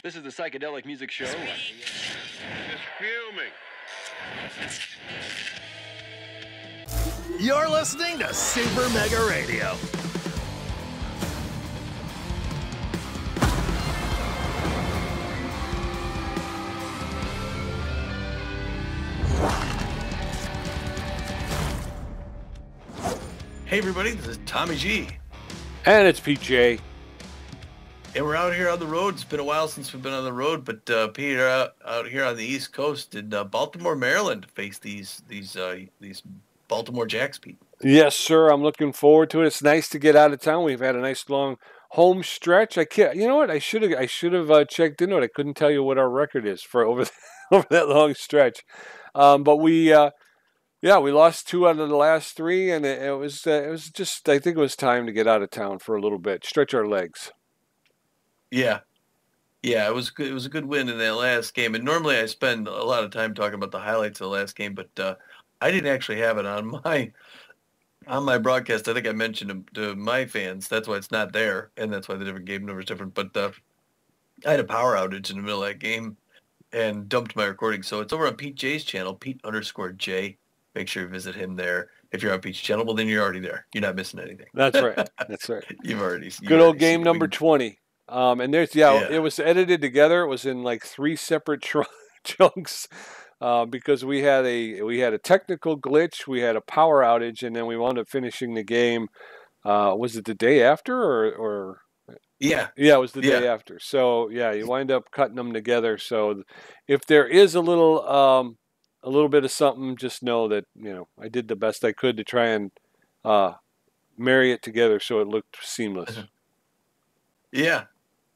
This is the Psychedelic Music Show. It's fuming. You're listening to Super Mega Radio. Hey everybody, this is Tommy G. And it's PJ. And we're out here on the road. It's been a while since we've been on the road, but Peter, out here on the East Coast in Baltimore, Maryland, face these Baltimore Jacks, Pete. Yes, sir. I'm looking forward to it. It's nice to get out of town. We've had a nice long home stretch. I can't. You know what? I should have checked into it. I couldn't tell you what our record is for over that long stretch. But we lost 2 out of the last 3, and it was just. I think it was time to get out of town for a little bit, stretch our legs. Yeah, it was good. It was a good win in that last game. And normally I spend a lot of time talking about the highlights of the last game, but I didn't actually have it on my broadcast. I think I mentioned to my fans. That's why it's not there, and that's why the different game number is different. But I had a power outage in the middle of that game and dumped my recording. So it's over on Pete J's channel, Pete_J. Make sure you visit him there. If you're on Pete's channel, well, then you're already there. You're not missing anything. That's right. That's right. You've already good old game number 20. And there's it was edited together. It was in like 3 separate chunks because we had a technical glitch, we had a power outage, and then we wound up finishing the game. Was it the day after or? Yeah, it was the day after. So you wind up cutting them together. So if there is a little bit of something, just know that I did the best I could to try and marry it together so it looked seamless. Yeah.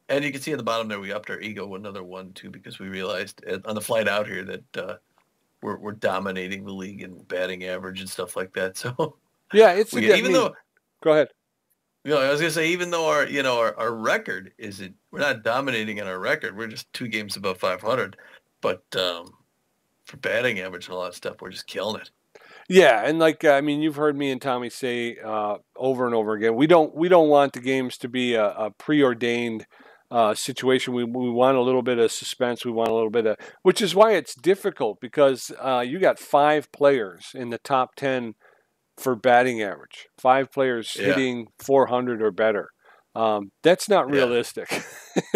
And you can see at the bottom there, we upped our ego another 1, too, because we realized on the flight out here that we're dominating the league in batting average and stuff like that. So yeah, it's though. Go ahead. I was gonna say, even though our record isn't, we're not dominating in our record. We're just 2 games above 500, but for batting average and a lot of stuff, we're just killing it. Yeah, and you've heard me and Tommy say over and over again, we don't want the games to be a preordained situation. We want a little bit of suspense. We want a little bit of, which is why it's difficult because you got 5 players in the top 10 for batting average. 5 players hitting 400 or better. That's not realistic.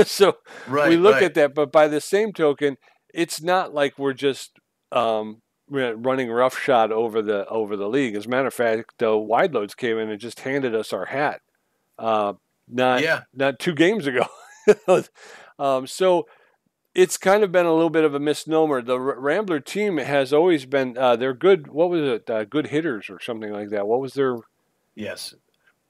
So we look at that, but by the same token, it's not like we're just running roughshod over the league. As a matter of fact, the wide loads came in and just handed us our hat. Not 2 games ago. So it's kind of been a little bit of a misnomer. The Rambler team has always been they're good. What was it? Good hitters or something like that. What was their? Yes.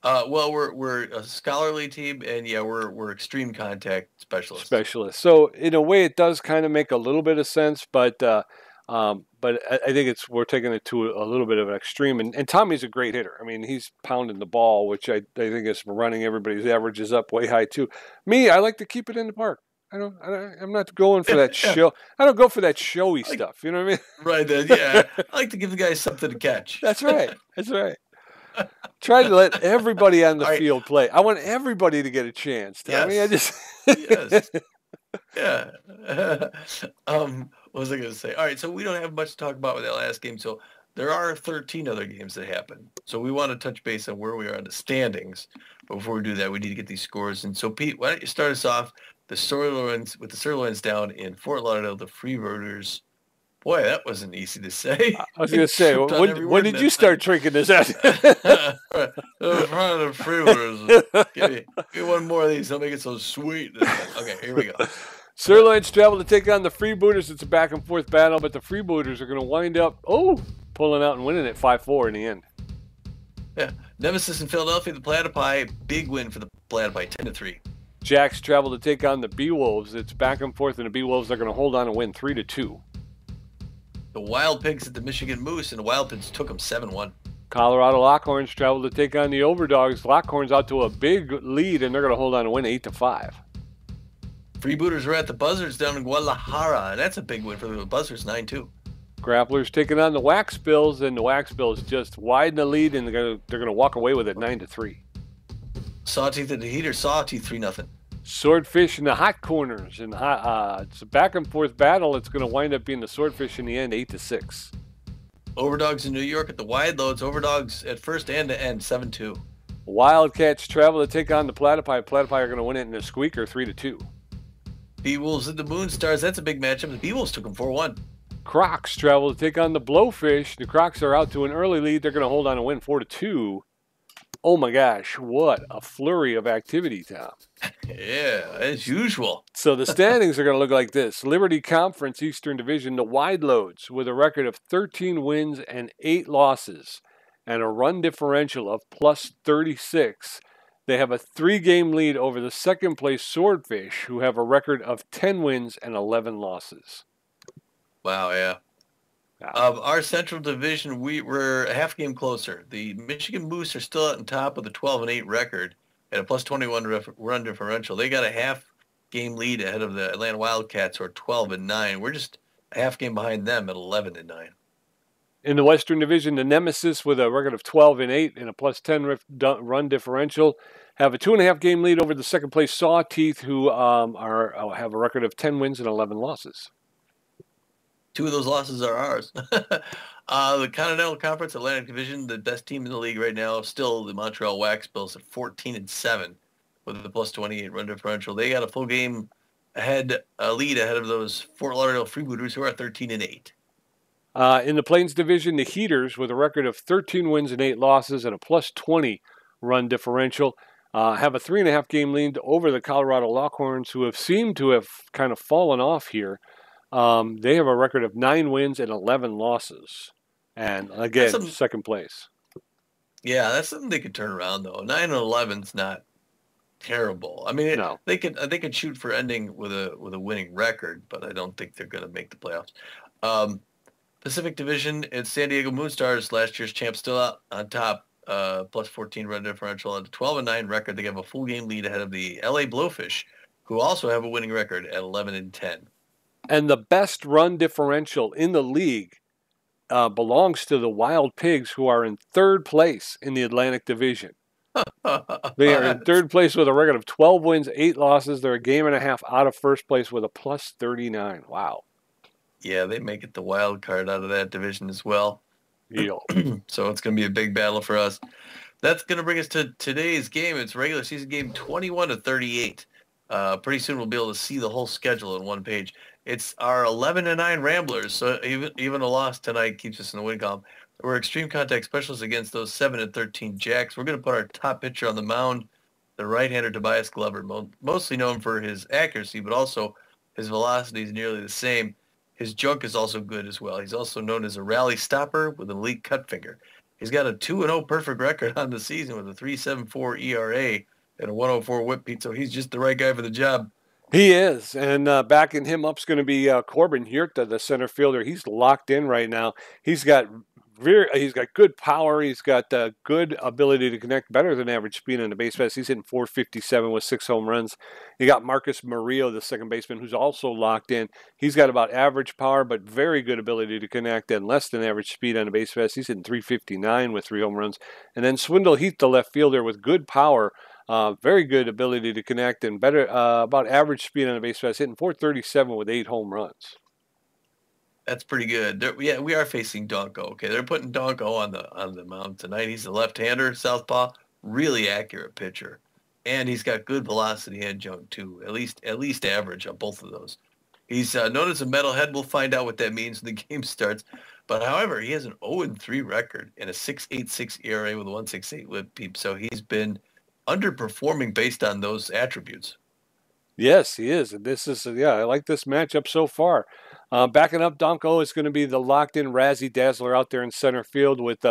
Well, we're a scholarly team, and we're extreme contact specialists. So in a way, it does kind of make a little bit of sense, but I think we're taking it to a little bit of an extreme. And Tommy's a great hitter. I mean, he's pounding the ball, which I think is running everybody's averages up way high too. Me, I like to keep it in the park. I'm not going for that show. I don't go for that showy stuff. You know what I mean? Right then, yeah. I like to give the guys something to catch. That's right. Try to let everybody on the field play. I want everybody to get a chance. Tommy. Yes. Yeah. What was I going to say? All right, so we don't have much to talk about with that last game. So there are 13 other games that happen. So we want to touch base on where we are in the standings. But before we do that, we need to get these scores. And so, Pete, why don't you start us off with the Sirloins down in Fort Lauderdale, the Freebooters. Boy, that wasn't easy to say. I was going to say, when did you start drinking this out? Freebooters. Give me one more of these. I'll make it so sweet. Okay, here we go. Sirloins travel to take on the Freebooters. It's a back-and-forth battle, but the Freebooters are going to wind up, pulling out and winning it 5-4 in the end. Yeah. Nemesis in Philadelphia, the Platypi, big win for the Platypi, 10-3. Jacks travel to take on the Bee-Wolves. It's back-and-forth, and the Bee-Wolves are going to hold on and win 3-2. The Wild Pigs at the Michigan Moose, and the Wild Pigs took them 7-1. Colorado Lockhorns travel to take on the Overdogs. Lockhorns out to a big lead, and they're going to hold on and win 8-5. Freebooters are at the Buzzards down in Guadalajara, and that's a big win for the Buzzards, 9-2. Grapplers taking on the Wax Bills, and the Wax Bills just widen the lead, and they're going to walk away with it 9-3. Sawteeth at the Heater, Sawteeth 3-0. Swordfish in the hot corners, and it's a back and forth battle. It's going to wind up being the Swordfish in the end, 8-6. Overdogs in New York at the wide loads. Overdogs at first and to end, 7-2. Wildcats travel to take on the Platypi. Platypi are going to win it in a squeaker, 3-2. Bee-Wolves at the Moonstars. That's a big matchup. The Bee-Wolves took them 4-1. Crocs travel to take on the Blowfish. The Crocs are out to an early lead. They're going to hold on and win 4-2. Oh my gosh, what a flurry of activity, Tom. Yeah, as usual. So the standings are going to look like this. Liberty Conference Eastern Division, the wide loads with a record of 13 wins and 8 losses and a run differential of plus 36. They have a 3-game lead over the second place Swordfish, who have a record of 10 wins and 11 losses. Wow, yeah. Of our Central Division, we're a half game closer. The Michigan Moose are still out on top with a 12-8 record at a plus 21 run differential. They got a half game lead ahead of the Atlanta Wildcats, who are 12-9. We're just a half game behind them at 11-9. In the Western Division, the Nemesis with a record of 12-8 and a plus 10 run differential have a 2.5 game lead over the second place Sawteeth, who have a record of 10 wins and 11 losses. 2 of those losses are ours. The Continental Conference Atlantic Division, the best team in the league right now, still the Montreal Wax Bills at 14-7 with a plus 28 run differential. They got a full game lead ahead of those Fort Lauderdale Freebooters, who are 13-8. In the Plains Division, the Heaters, with a record of 13 wins and 8 losses and a plus 20 run differential, have a 3.5 game lead over the Colorado Lockhorns, who have seemed to have kind of fallen off here. They have a record of 9 wins and 11 losses. And again, second place. Yeah, that's something they could turn around, though. 9-11's not terrible. I mean, no. they could shoot for ending with a winning record, but I don't think they're going to make the playoffs. Pacific Division, it's San Diego Moonstars, last year's champ, still out on top, plus 14 run differential at a 12-9 record. They have a full game lead ahead of the LA Blowfish, who also have a winning record at 11-10. And the best run differential in the league belongs to the Wild Pigs, who are in third place in the Atlantic Division. They are in third place with a record of 12 wins, 8 losses. They're a game and a half out of first place with a plus 39. Wow. Yeah, they make it the wild card out of that division as well. Yeah. So it's going to be a big battle for us. That's going to bring us to today's game. It's regular season game 21-38. Pretty soon we'll be able to see the whole schedule on one page. It's our 11-9 Ramblers, so even a loss tonight keeps us in the win column. We're extreme contact specialists against those 7-13 Jacks. We're going to put our top pitcher on the mound, the right-hander Tobias Glover, mostly known for his accuracy, but also his velocity is nearly the same. His junk is also good as well. He's also known as a rally stopper with an elite cut finger. He's got a 2-0 perfect record on the season with a 3.74 ERA and a 104 whip beat, so he's just the right guy for the job. He is, and backing him up is going to be Corbin Huerta, the center fielder. He's locked in right now. He's got good power. He's got good ability to connect, better than average speed on the base paths. He's hitting 457 with 6 home runs. You got Marcus Murillo, the second baseman, who's also locked in. He's got about average power, but very good ability to connect and less than average speed on the base paths. He's hitting 359 with 3 home runs. And then Swindle Heath, the left fielder, with good power. Very good ability to connect and better about average speed on the base paths, hitting 437 with 8 home runs. That's pretty good. We are facing Donko. Okay, they're putting Donko on the mound tonight. He's a left-hander, southpaw, really accurate pitcher, and he's got good velocity and junk too. At least average on both of those. He's known as a metalhead. We'll find out what that means when the game starts. But however, he has an 0-3 record and a 6.86 ERA with a 1.68 whip peep. So he's been underperforming based on those attributes. Yes, he is. And this is, I like this matchup so far. Backing up Donko is going to be the locked-in Razzie Dazzler out there in center field with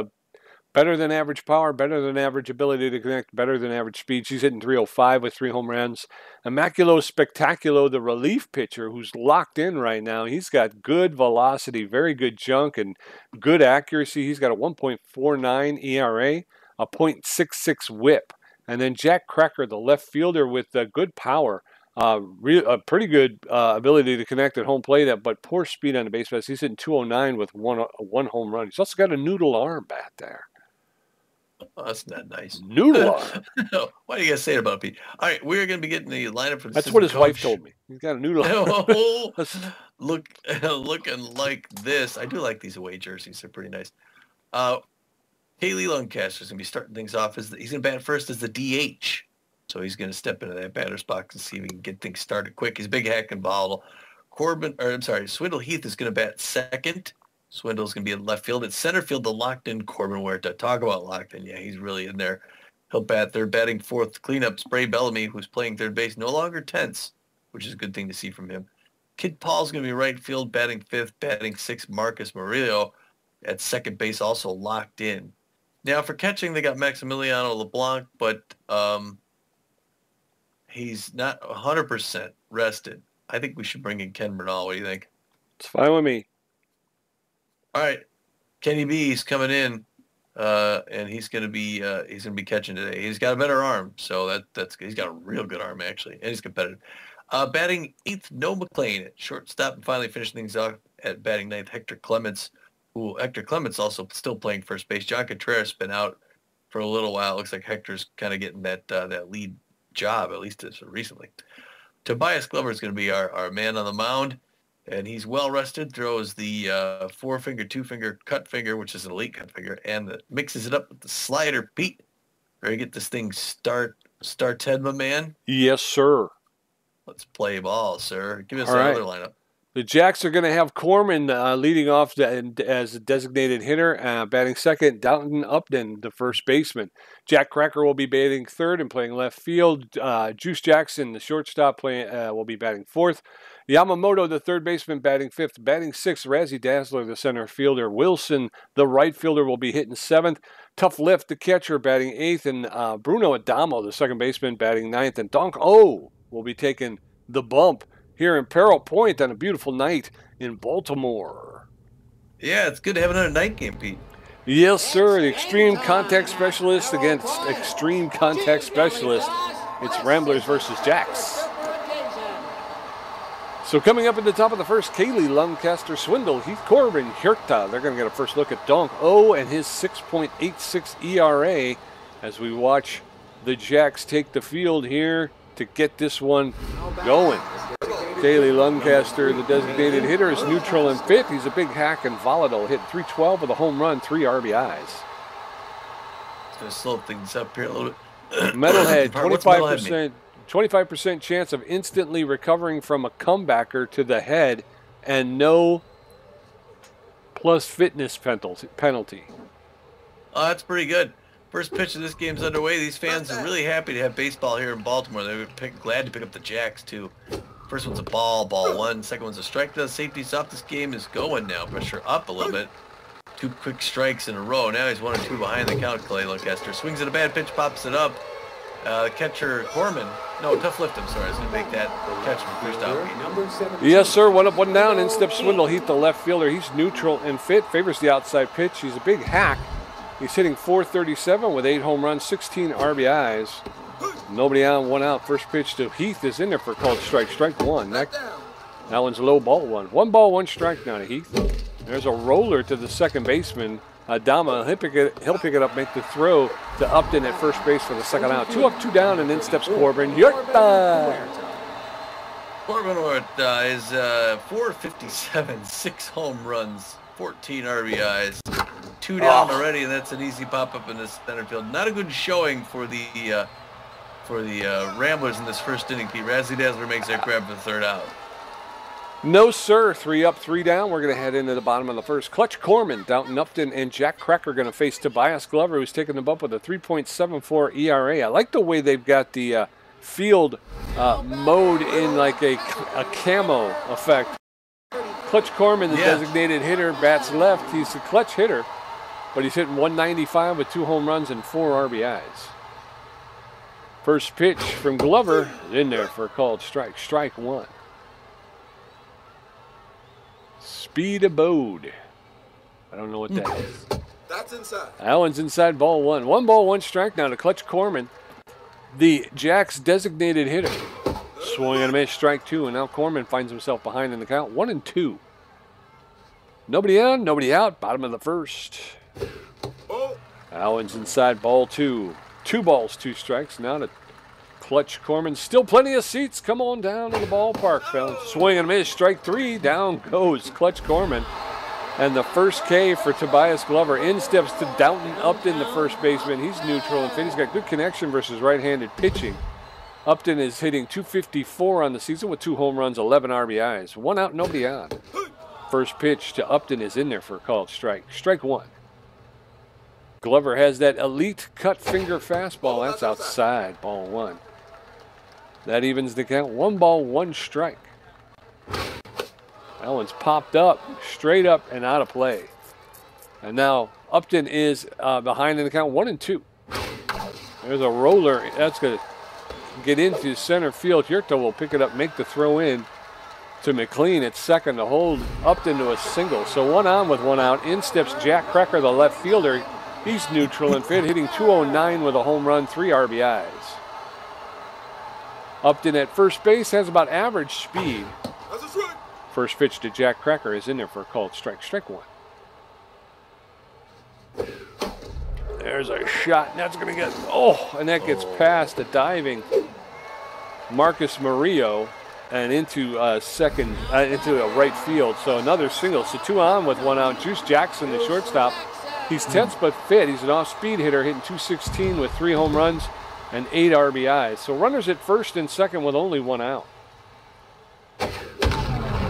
better than average power, better than average ability to connect, better than average speed. She's hitting 305 with 3 home runs. Immaculo Spectaculo, the relief pitcher, who's locked in right now. He's got good velocity, very good junk, and good accuracy. He's got a 1.49 ERA, a .66 whip. And then Jack Cracker, the left fielder, with good power, a pretty good ability to connect at home plate, but poor speed on the base paths. He's hitting 209 with one home run. He's also got a noodle arm back there. Oh, that's not nice. Noodle arm. Why do you guys say it about Pete? All right, we're going to be getting the lineup for the That's what his assistant wife coach. told me. He's got a noodle arm. Oh, looking like this. I do like these away jerseys. They're pretty nice. Kaylee Lancaster's going to be starting things off. He's going to bat first as the DH. So he's going to step into that batter's box and see if he can get things started quick. He's big, hack, and volatile. Swindle Heath is going to bat second. Swindle's going to be in left field. At center field, the locked-in Corbin Huerta. Talk about locked-in. Yeah, he's really in there. He'll bat third, batting fourth. Cleanup, Spray Bellamy, who's playing third base, no longer tense, which is a good thing to see from him. Kid Paul's going to be right field, batting fifth, batting sixth. Marcus Murillo at second base, also locked in. Now, for catching, they got Maximiliano LeBlanc, but he's not 100% rested. I think we should bring in Ken Bernal. What do you think? It's fine with me. All right, Kenny B's coming in, and he's gonna be catching today. He's got a better arm, so that's good. He's got a real good arm actually, and he's competitive. Batting eighth, Noah McLean at shortstop, and finally finishing things off at batting ninth, Hector Clements. Hector Clements also still playing first base. John Contreras been out for a little while. Looks like Hector's kind of getting that lead job, at least as recently. Tobias Glover is going to be our man on the mound, and he's well rested. Throws the four-finger, two-finger cut finger, which is an elite cut finger, and mixes it up with the slider. Pete, ready to get this thing started, my man? Yes, sir. Let's play ball, sir. Give us All right. another lineup. The Jacks are going to have Corman leading off as a designated hitter, batting second. Downton Upton, the first baseman. Jack Cracker will be batting third and playing left field. Juice Jackson, the shortstop, will be batting fourth. Yamamoto, the third baseman, batting fifth. Batting sixth, Razzie Dazzler, the center fielder. Wilson, the right fielder, will be hitting seventh. Tough Lift, the catcher, batting eighth. And Bruno Adamo, the second baseman, batting ninth. And Donk O will be taking the bump here in Peril Point on a beautiful night in Baltimore. Yeah, it's good to have another night game, Pete. Yes, sir. The Extreme Contact Specialist against Extreme Contact Specialist. It's Ramblers versus Jacks. So coming up at the top of the first, Kaylee Lancaster, Swindle, Heath Corbin, Huerta. They're going to get a first look at Donk O and his 6.86 ERA as we watch the Jacks take the field here to get this one going. Kaylee Lancaster, the designated hitter, is neutral and fit. He's a big hack and volatile. Hit .312 with a home run, 3 RBIs. It's going to slow things up here a little bit. Metalhead, 25% chance of instantly recovering from a comebacker to the head and no plus fitness penalty. Oh, that's pretty good. First pitch of this game's underway. These fans are really happy to have baseball here in Baltimore. They were glad to pick up the Jacks, too. First one's a ball one. Second one's a strike. The safety's off. This game is going now. Pressure up a little bit. 2 quick strikes in a row. Now he's 1 or 2 behind the count. Clay Lancaster swings at a bad pitch, pops it up. Catcher Corman. No, Tough Lift, I'm sorry. I was going to make that catch from first out. Yes, sir. 1 up, 1 down. In steps Swindle. Heath, the left fielder. He's neutral and fit. Favors the outside pitch. He's a big hack. He's hitting .437 with 8 home runs, 16 RBIs. Nobody on, 1 out. First pitch to Heath is in there for a called strike. Strike 1. That one's a low ball 1. 1 ball, 1 strike now to Heath. There's a roller to the second baseman. Adama, he'll pick it up, make the throw to Upton at first base for the second out. 2 up, 2 down, and in steps Corbin Huerta. Corbin Huerta is .457, 6 home runs, 14 RBIs. 2 down already, and that's an easy pop-up in the center field. Not a good showing for the Ramblers in this first inning. Pete Razzie Dazzler makes that grab for the third out. No, sir. 3 up, 3 down. We're going to head into the bottom of the first. Clutch Corman, Downton Upton, and Jack Cracker are going to face Tobias Glover, who's taking them up with a 3.74 ERA. I like the way they've got the field mode in like a camo effect. Clutch Corman, the designated hitter, bats left. He's a clutch hitter, but he's hitting .195 with 2 home runs and 4 RBIs. First pitch from Glover is in there for a called strike. Strike 1. Speed abode. I don't know what that is. That's inside. That one's inside, ball 1. 1 ball, 1 strike now to Clutch Corman, the Jacks designated hitter. Swing and a miss, strike 2, and now Corman finds himself behind in the count. 1 and 2. Nobody on, nobody out. Bottom of the first. Allen's inside, ball 2. 2 balls, 2 strikes. Now to Clutch Corman. Still plenty of seats. Come on down to the ballpark, fellas. Swing and miss. Strike 3. Down goes Clutch Corman. And the first K for Tobias Glover. In steps to Downton Upton, the first baseman. He's neutral and fit. He's got good connection versus right-handed pitching. Upton is hitting .254 on the season with 2 home runs, 11 RBIs. 1 out, nobody on. First pitch to Upton is in there for a called strike. Strike 1. Glover has that elite cut finger fastball. That's outside, ball 1. That evens the count. 1 ball, 1 strike. That one's popped up, straight up and out of play. And now Upton is behind in the count, 1-2. There's a roller. That's going to get into center field. Hierta will pick it up, make the throw in to McLean at second to hold Upton to a single. So 1 on with 1 out. In steps Jack Cracker, the left fielder. He's neutral and fit, hitting .209 with a home run, 3 RBIs. Upton at first base has about average speed. First pitch to Jack Cracker is in there for a called strike. Strike 1. There's a shot. And that's going to get, and that gets past the diving Marcus Murillo and into into right field. So another single. So 2 on with 1 out. Juice Jackson, the shortstop. He's tense but fit. He's an off-speed hitter, hitting .216 with 3 home runs and 8 RBIs. So runners at first and second with only 1 out.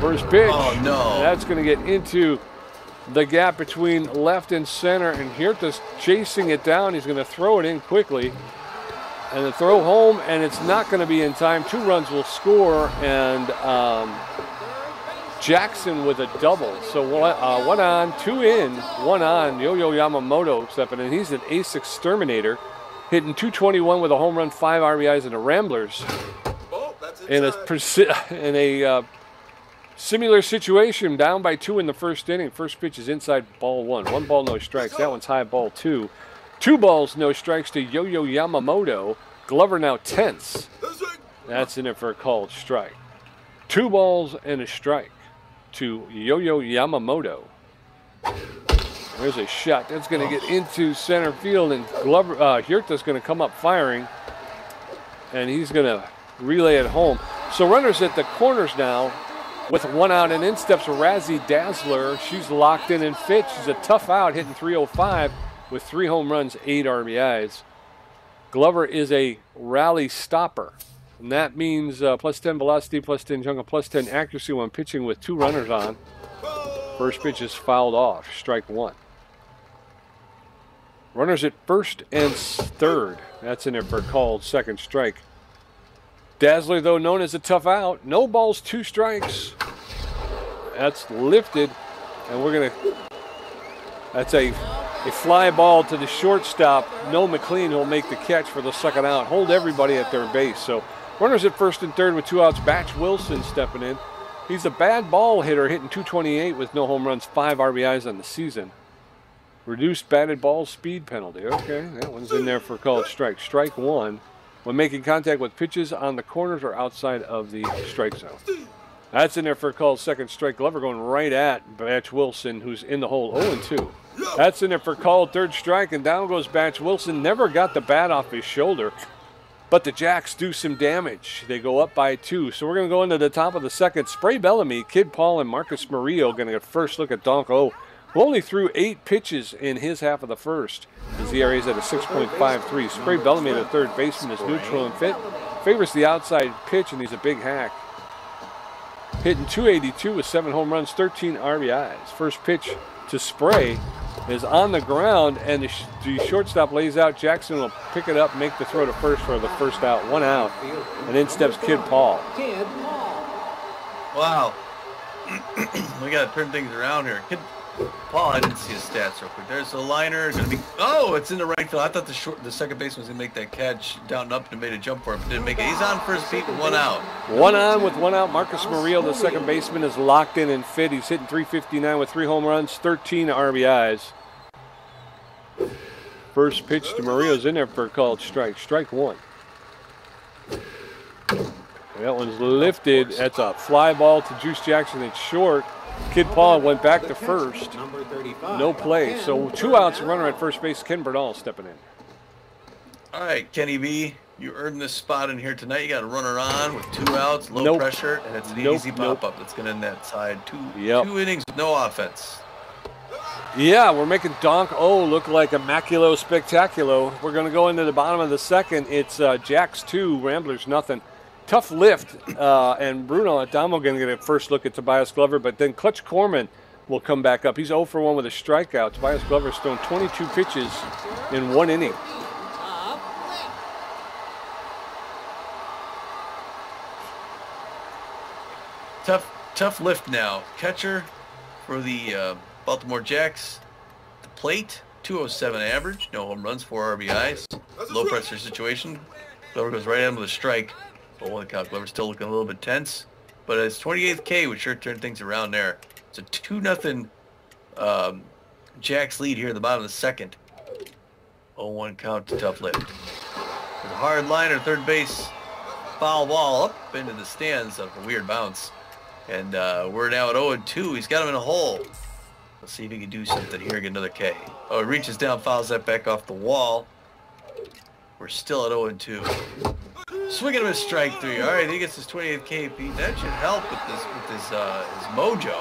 First pitch. Oh, no. That's going to get into the gap between left and center, and Hierta's chasing it down. He's going to throw it in quickly. And the throw home, and it's not going to be in time. 2 runs will score, and Jackson with a double. So 1 on, 2 in, 1 on. Yo-Yo Yamamoto stepping in. He's an ace exterminator, hitting .221 with a home run, 5 RBIs, and the Ramblers in a similar situation, down by 2 in the first inning. First pitch is inside, ball 1. 1 ball, no strikes. That one's high, ball 2. 2 balls, no strikes to Yo-Yo Yamamoto. Glover now tense. That's in it for a called strike. 2 balls and a strike to Yo-Yo Yamamoto. There's a shot. That's going to get into center field, and Glover, Hierta's going to come up firing, and he's going to relay it home. So runners at the corners now with 1 out, and in steps Razzie Dazzler. She's locked in and fit. She's a tough out, hitting .305 with 3 home runs, 8 RBIs. Glover is a rally stopper, and that means +10 velocity, +10 jungle, +10 accuracy when pitching with 2 runners on. First pitch is fouled off, strike 1. Runners at first and third. That's in there for a called second strike. Dazzler, though, known as a tough out. No balls, 2 strikes. That's lifted, and we're going to, that's a fly ball to the shortstop. No McLean will make the catch for the second out. Hold everybody at their base. So runners at first and third with 2 outs. Batch Wilson stepping in. He's a bad ball hitter, hitting .228 with no home runs, 5 RBIs on the season. Reduced batted ball speed penalty. Okay, that one's in there for a called strike. Strike 1 when making contact with pitches on the corners or outside of the strike zone. That's in there for a called second strike. Glover going right at Batch Wilson, who's in the hole, 0-2. That's in there for called third strike, and down goes Batch Wilson. Never got the bat off his shoulder, but the Jacks do some damage. They go up by 2. So we're going to go into the top of the second. Spray Bellamy, Kid Paul, and Marcus Murillo going to get first look at Donk O, who only threw 8 pitches in his half of the first. His ERA is at a 6.53. Spray Bellamy, the third baseman, is neutral and fit. Favors the outside pitch, and he's a big hack. Hitting .282 with 7 home runs, 13 RBIs. First pitch to Spray is on the ground, and the shortstop lays out. Jackson will pick it up, make the throw to first for the first out. 1 out, and in steps Kid Paul. Wow. We got to turn things around here. Kid Paul, I didn't see his stats real quick. There's a liner. Gonna be, it's in the right field. I thought the second baseman was going to make that catch down up and made a jump for it, but didn't make it. He's on first beat with 1 out. 1 on with 1 out. Marcus Murillo, the second baseman, is locked in and fit. He's hitting .359 with 3 home runs, 13 RBIs. First pitch to Murillo's in there for a called strike. Strike 1. That one's lifted. That's a fly ball to Juice Jackson. It's short. Kid Paul went back to first. No play. So 2 outs, runner at first base. Ken Bernal stepping in. All right, Kenny B, you earned this spot in here tonight. You got a runner on with 2 outs, low pressure, and it's an easy pop-up that's going to end that side. Two innings with no offense. Yeah, we're making Donk O look like a Maculo Spectaculo. We're going to go into the bottom of the second. It's Jacks 2, Ramblers nothing. Tough lift, and Bruno Adamo going to get a first look at Tobias Glover, but then Clutch Corman will come back up. He's 0 for 1 with a strikeout. Tobias Glover's thrown 22 pitches in 1 inning. Tough lift now. Catcher for the Baltimore Jacks. The plate, 207 average. No home runs, 4 RBIs. Low pressure situation. Glover goes right at him with a strike. But one count. Glover's still looking a little bit tense. But his 28th K would sure turn things around there. It's a 2-0 Jacks lead here at the bottom of the second. 0-1 count to tough lift. There's a hard liner, third base. Foul ball up into the stands of a weird bounce. And we're now at 0-2. He's got him in a hole. Let's see if he can do something here, get another K. Oh, he reaches down, fouls that back off the wall. We're still at 0-2. Swinging him a strike 3. All right, he gets his 28th K, Pete. That should help with his mojo.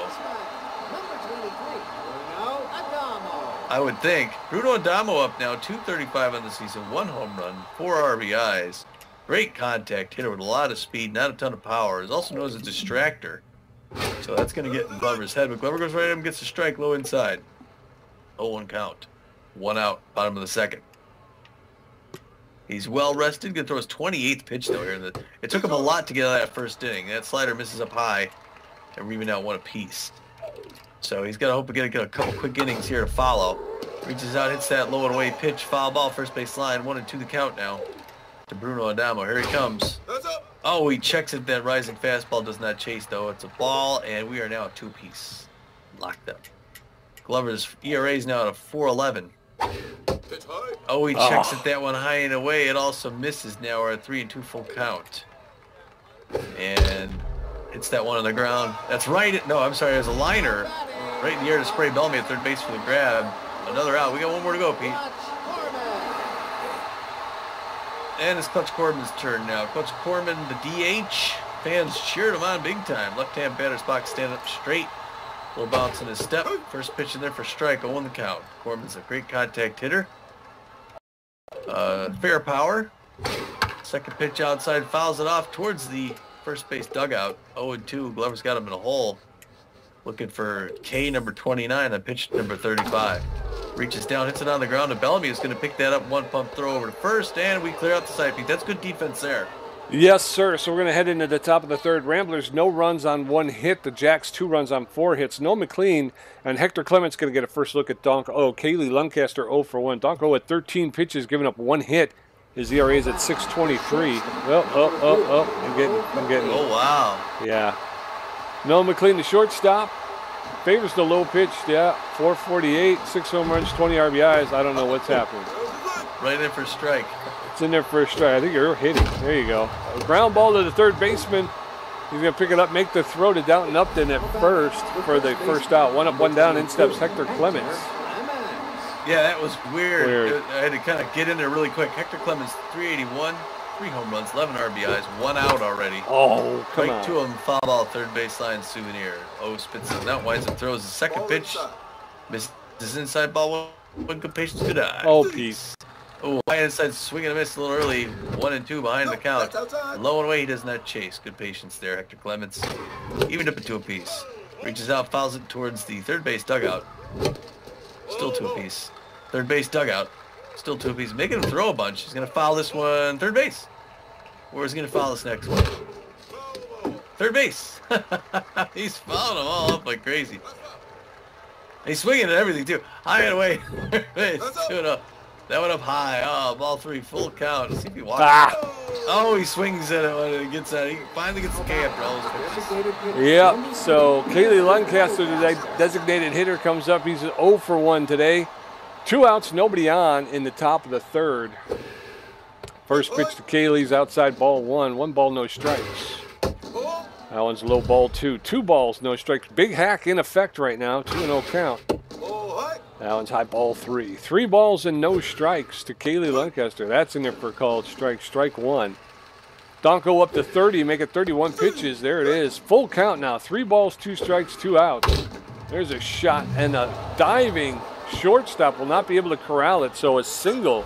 I would think. Bruno Adamo up now, 235 on the season, 1 home run, 4 RBIs. Great contact hitter with a lot of speed, not a ton of power. Is also known as a distractor. So that's going to get in Glover's head. But Glover goes right at him, gets a strike low inside. 0-1 count. 1 out, bottom of the second. He's well rested. Going to throw his 28th pitch though here. It took him a lot to get out of that first inning. That slider misses up high, and we're even out 1 apiece. So he's got to hope to get a couple quick innings here to follow. Reaches out, hits that low and away pitch. Foul ball, first base line. 1-2 the count now to Bruno Adamo. Here he comes. Oh, he checks it. That rising fastball does not chase though. It's a ball, and we are now at 2 apiece. Locked up. Glover's ERA is now at a 4.11. Oh, he checks it that one high and away. It also misses now. We're at 3-2 full count. And hits that one on the ground. That's right. No, I'm sorry. There's a liner right in the air to spray Bellamy at third base for the grab. Another out. We got 1 more to go, Pete. And it's Clutch Corman's turn now. Clutch Corman, the DH. Fans cheered him on big time. Left-hand batter's box standing up straight. Little bounce in his step. First pitch in there for strike. 0-1 the count. Corman's a great contact hitter. Fair power. Second pitch outside. Fouls it off towards the first base dugout. 0-2. Glover's got him in a hole. Looking for K number 29 on pitch number 35. Reaches down, hits it on the ground, and Bellamy is going to pick that up. 1 pump throw over to first, and we clear out the side, Pete. That's good defense there. Yes, sir. So we're going to head into the top of the third. Ramblers, no runs on 1 hit. The Jacks, 2 runs on 4 hits. No McLean, and Hector Clements going to get a first look at Donk O. Kaylee Lancaster 0 for 1. Donk O at 13 pitches, giving up 1 hit. His ERA is at 6.23. I'm getting. Oh, wow. Yeah. No McLean, the shortstop. Favors the low pitch, yeah. 448, 6 home runs, 20 RBIs. I don't know what's happening. Right in for a strike. It's in there for a strike. I think you're hitting. There you go. A ground ball to the third baseman. He's going to pick it up, make the throw to Downton Upton at first for the first out. 1 up, 1 down. In steps Hector Clements. Yeah, that was weird. I had to kind of get in there really quick. Hector Clements, 381. 3 home runs, 11 RBIs, 1 out already. Oh, come on. Right to him, foul ball, third baseline souvenir. Oh, spits it out, winds up, throws the second pitch. Misses inside ball, 1 good patience, good eye. Oh, Pete. Oh, high inside, swing and a miss a little early. 1-2 behind the count. Low and away, he does not chase. Good patience there, Hector Clements. Even up at 2 apiece. Reaches out, fouls it towards the third base dugout. Still 2 apiece. Third base dugout. Still 2 apiece. Making him throw a bunch. He's going to foul this one third base. Or is he going to foul this next one? Third base. He's fouling them all up like crazy. He's swinging at everything, too. High and away. That went up high. Oh, ball 3, full count. Let's see if he walks. Oh, he swings at it when it gets out. He finally gets the K after all those pitches. Yep. So Kaylee Lancaster, the designated hitter, comes up. He's 0 for 1 today. 2 outs, nobody on in the top of the third. First pitch to Kaylee's outside ball 1. 1 ball, no strikes. That one's low ball 2. 2 balls, no strikes. Big hack in effect right now. 2-0 count. That one's high ball 3. 3 balls and no strikes to Kaylee Lancaster. That's in there for a called strike. Strike 1. Donko up to 30, make it 31 pitches. There it is. Full count now. 3 balls, 2 strikes, 2 outs. There's a shot, and a diving shortstop will not be able to corral it. So a single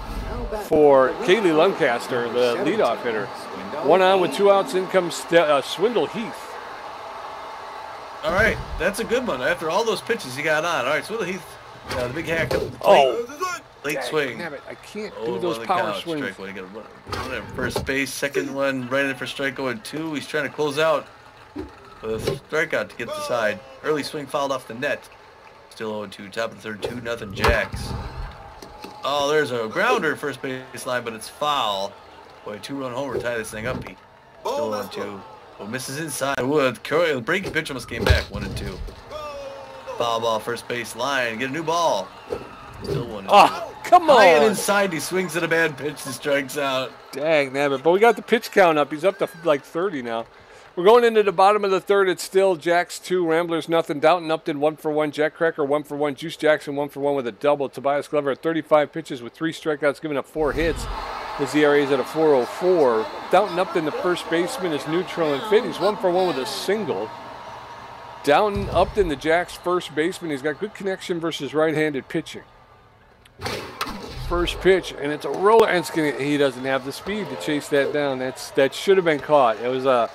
for Kaylee Lancaster, the leadoff hitter. 1 on with 2 outs. In comes Swindle Heath. All right, that's a good one. After all those pitches he got on. All right, Swindle Heath, the big hack. Late swing. Damn it, I can't do those power swings. Strike one. He got one at first base. Second one right in for strike 0-2. He's trying to close out with a strikeout to get the side. Early swing fouled off the net. Still 0-2. Top of the third, 2-0 Jacks. Oh, there's a grounder first base line, but it's foul. Boy, 2-run homer tie this thing up. He still 1-2. Well, misses inside. Wood. The breaking pitch almost came back. 1-2. Foul ball first base line. Get a new ball. Still 1-2. Oh, come on. High and inside. He swings at a bad pitch and strikes out. Dang, damn it. But we got the pitch count up. He's up to like 30 now. We're going into the bottom of the third. It's still Jacks 2, Ramblers nothing. Downton Upton 1 for 1. Jack Cracker 1 for 1. Juice Jackson 1 for 1 with a double. Tobias Glover at 35 pitches with 3 strikeouts, giving up 4 hits. His ERA is at a 4.04. Downton Upton, the first baseman, is neutral and fit. He's 1 for 1 with a single. Downton Upton, the Jacks' first baseman. He's got good connection versus right-handed pitching. First pitch, and it's a roller, and he doesn't have the speed to chase that down. That should have been caught. It was a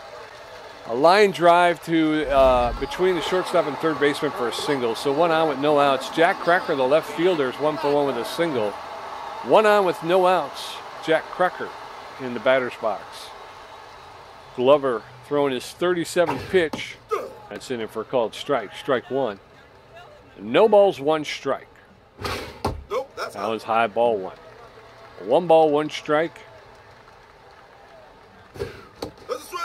line drive to between the shortstop and third baseman for a single. So 1 on with no outs. Jack Cracker, the left fielder, is 1 for 1 with a single. 1 on with no outs. Jack Cracker in the batter's box. Glover throwing his 37th pitch. That's in it for a called strike. Strike 1. No balls, 1 strike. That was high ball 1. 1 ball, 1 strike.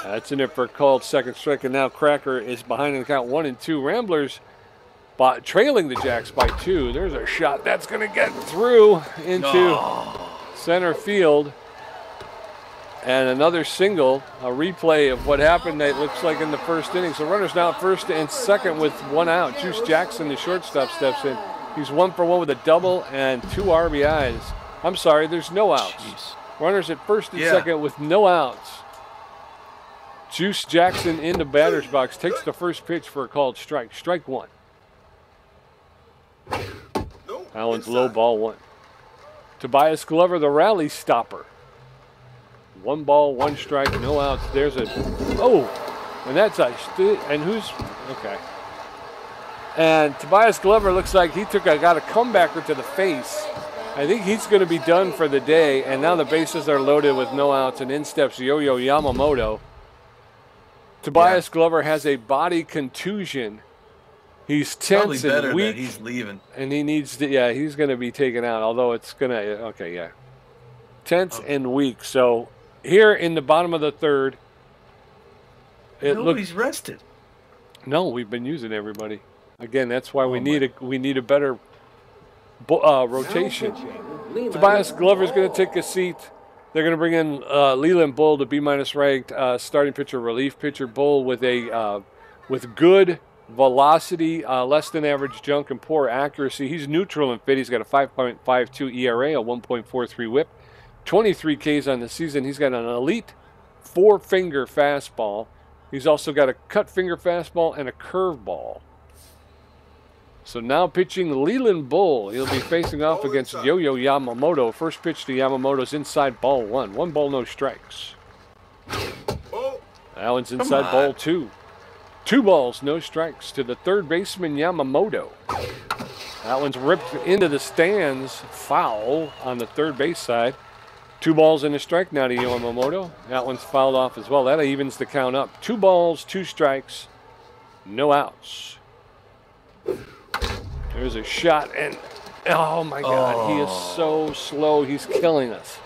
That's in it for a called second strike, and now Cracker is behind in the count 1-2. Ramblers trailing the Jacks by 2. There's a shot that's going to get through into center field. And another single, a replay of what happened, it looks like in the first inning. So runners now at first and second with 1 out. Juice Jackson, the shortstop, steps in. He's 1 for 1 with a double and 2 RBIs. I'm sorry, there's no outs. Jeez. Runners at first and second with no outs. Juice Jackson in the batter's box takes the first pitch for a called strike. Strike 1. That one's low ball 1. Tobias Glover, the rally stopper. 1 ball, 1 strike, no outs. There's a, and that's a, and who's, okay. And Tobias Glover looks like he got a comebacker to the face. I think he's going to be done for the day, and now the bases are loaded with no outs, and in steps Yo-Yo Yamamoto. Tobias Glover has a body contusion. He's tense and weak. He's leaving. And he needs to, he's going to be taken out, although it's going to, tense and weak. So here in the bottom of the third, nobody's rested. No, we've been using everybody. Again, that's why we need a better rotation. Tobias Glover's going to take a seat. They're going to bring in Leland Bull, the B- ranked starting pitcher, relief pitcher. Bull with good velocity, less than average junk, and poor accuracy. He's neutral and fit. He's got a 5.52 ERA, a 1.43 WHIP, 23 Ks on the season. He's got an elite 4-finger fastball. He's also got a cut finger fastball and a curveball. So now pitching Leland Bull. He'll be facing off against Yo-Yo Yamamoto. First pitch to Yamamoto's inside ball 1. 1 ball, no strikes. That one's inside ball 2. 2 balls, no strikes to the third baseman Yamamoto. That one's ripped into the stands. Foul on the third base side. 2 balls and a strike now to Yamamoto. That one's fouled off as well. That evens the count up. 2 balls, 2 strikes, no outs. There's a shot, and oh my God, he is so slow. He's killing us.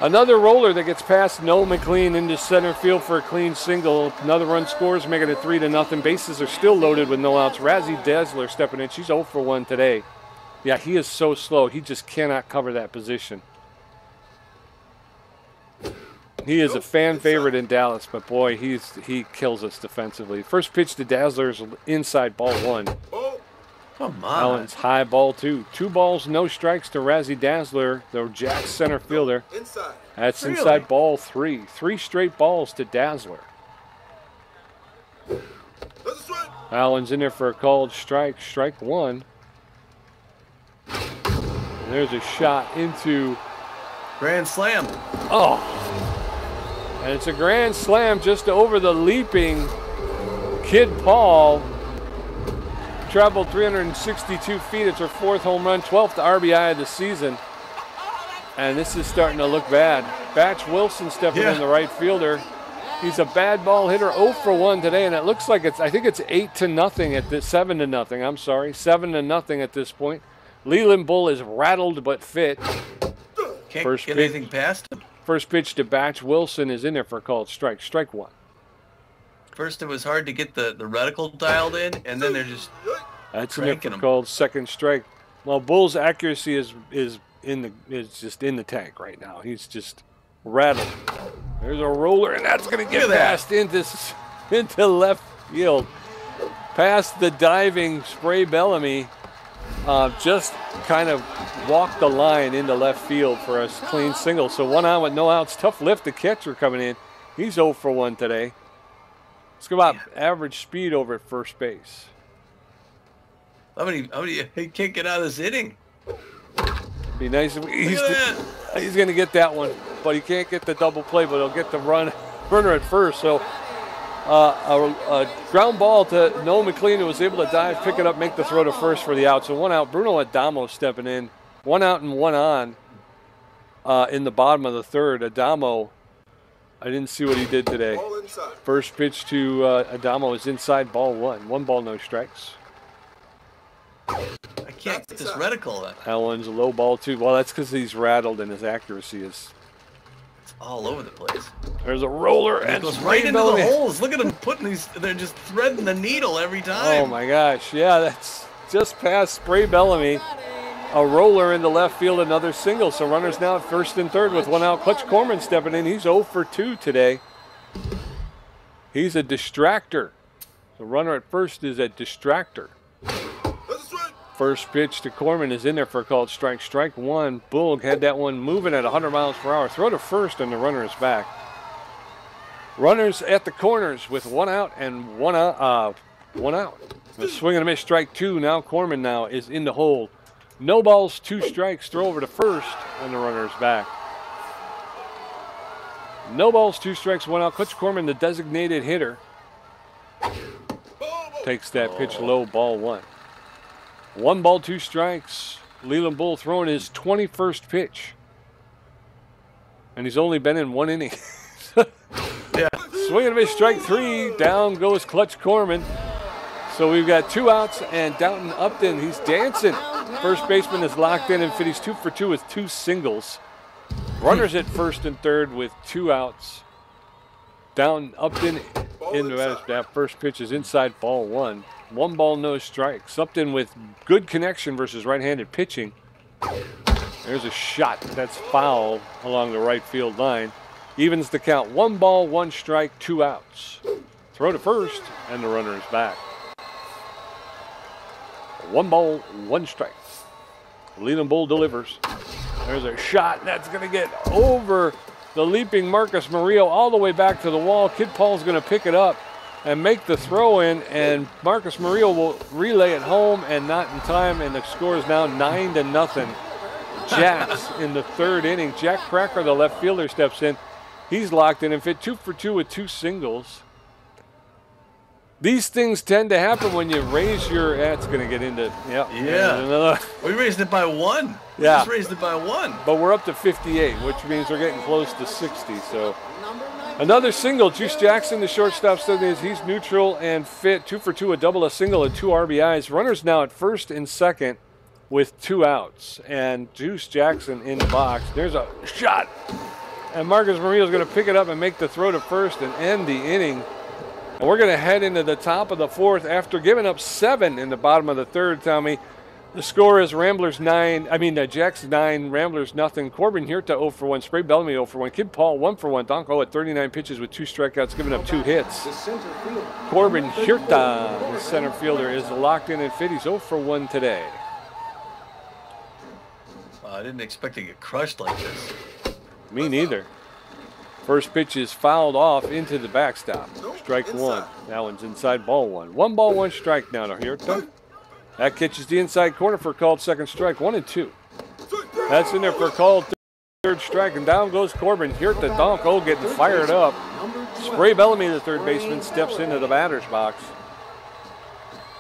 Another roller that gets past Noel McLean into center field for a clean single. Another run scores, making it 3-0. Bases are still loaded with no outs. Razzie Dazzler stepping in. She's 0 for 1 today. Yeah, he is so slow. He just cannot cover that position. He is a fan favorite in Dallas, but boy, he kills us defensively. First pitch to Dazzler's inside ball 1. Come on. Allen's high ball 2. 2 balls, no strikes to Razzie Dazzler, the Jack's center fielder. That's Really? inside ball 3. 3 straight balls to Dazzler. Allen's in there for a called strike. Strike 1. And there's a shot into... Grand slam. Oh! And it's a grand slam just over the leaping Kid Paul. Traveled 362 feet. It's her 4th home run, 12th RBI of the season. And this is starting to look bad. Batch Wilson stepping in, the right fielder. He's a bad ball hitter, 0 for 1 today, and it looks like I think it's 8-0 at this, 7-0. I'm sorry, 7-0 at this point. Leland Bull is rattled but fit. Can't get anything past him. First pitch to Batch Wilson is in there for a called strike. Strike 1. First, it was hard to get the reticle dialed in, and then they're just That's in there cranking for him. called second strike. Well, Bull's accuracy is just in the tank right now. He's just rattled. There's a roller, and that's going to get passed into left field. Past the diving Spray Bellamy. Just kind of walked the line into left field for a clean single. So 1 out with no outs. Tough lift. The catcher coming in. He's 0 for 1 today. Let's go about average speed over at first base. How many he can't get out of this inning? Be nice if he's going to get that one, but he can't get the double play, but he'll get the runner at first. So a ground ball to Noah McLean, who was able to dive, pick it up, make the throw to first for the out. So 1 out. Bruno Adamo stepping in. 1 out and 1 on in the bottom of the 3rd. Adamo, I didn't see what he did today. First pitch to Adamo is inside ball 1. 1 ball, no strikes. I can't get this reticle. Allen's a low ball 2. Well, that's because he's rattled and his accuracy is all over the place. There's a roller And and it goes right into the holes. Look at them putting these. They're just threading the needle every time. Oh my gosh! Yeah, that's just past Spray Bellamy. A roller into left field, another single. So runners now at first and third with 1 out. Clutch Corman stepping in. He's 0 for 2 today. He's a distractor. The runner at first is a distractor. First pitch to Corman is in there for a called strike. Strike 1. Bull had that one moving at 100 miles per hour. Throw to first, and the runner is back. Runners at the corners with 1 out and 1 out. 1 out. A swing and a miss. Strike 2. Now Corman now is in the hole. No balls, 2 strikes. Throw over to first, and the runner is back. No balls, 2 strikes, 1 out. Clutch Corman, the designated hitter, takes that pitch low, ball 1. 1 ball, 2 strikes. Leland Bull throwing his 21st pitch. And he's only been in 1 inning. Yeah. Swing and a miss, strike 3. Down goes Clutch Corman. So we've got 2 outs, and Downton Upton, he's dancing. First baseman is locked in and fit. He's 2 for 2 with 2 singles. Runners at first and third with 2 outs. Down Upton in that first pitch is inside ball 1. 1 ball, no strikes. Upton with good connection versus right-handed pitching. There's a shot that's foul along the right field line. Evens the count. 1 ball, 1 strike, 2 outs. Throw to first, and the runner is back. 1 ball, 1 strike. Leland Bull delivers. There's a shot that's going to get over the leaping Marcus Murillo all the way back to the wall. Kid Paul's going to pick it up and make the throw in, and Marcus Murillo will relay it home, and not in time, and the score is now 9-0. Jacks in the 3rd inning. Jack Cracker, the left fielder, steps in. He's locked in and fit 2 for 2 with 2 singles. These things tend to happen when you raise your. That's going to get into. Yeah. We raised it by 1. We just raised it by 1. But we're up to 58, which means we're getting close to 60. So another single. Juice Jackson, the shortstop, said he's neutral and fit. 2 for 2, a double, a single, and 2 RBIs. Runners now at first and second with 2 outs. And Juice Jackson in the box. There's a shot. And Marcus Murillo's going to pick it up and make the throw to first and end the inning. And we're going to head into the top of the 4th after giving up 7 in the bottom of the 3rd, Tommy. The score is Ramblers 9. Jacks 9, Ramblers nothing. Corbin Hirta 0 for 1. Spray Bellamy 0 for 1. Kid Paul 1 for 1. Donko at 39 pitches with 2 strikeouts, giving up 2 hits. Corbin Hirta, the center fielder, is locked in and fit. He's 0 for 1 today. I didn't expect to get crushed like this. Me neither. First pitch is fouled off into the backstop. Strike 1. That one's inside, ball 1. 1 ball, 1 strike now to Hirta. That catches the inside corner for a called second strike. 1 and 2. That's in there for a called third strike. And down goes Corbin Hirta. Donko getting fired up. Spray Bellamy, the third baseman, steps into the batter's box.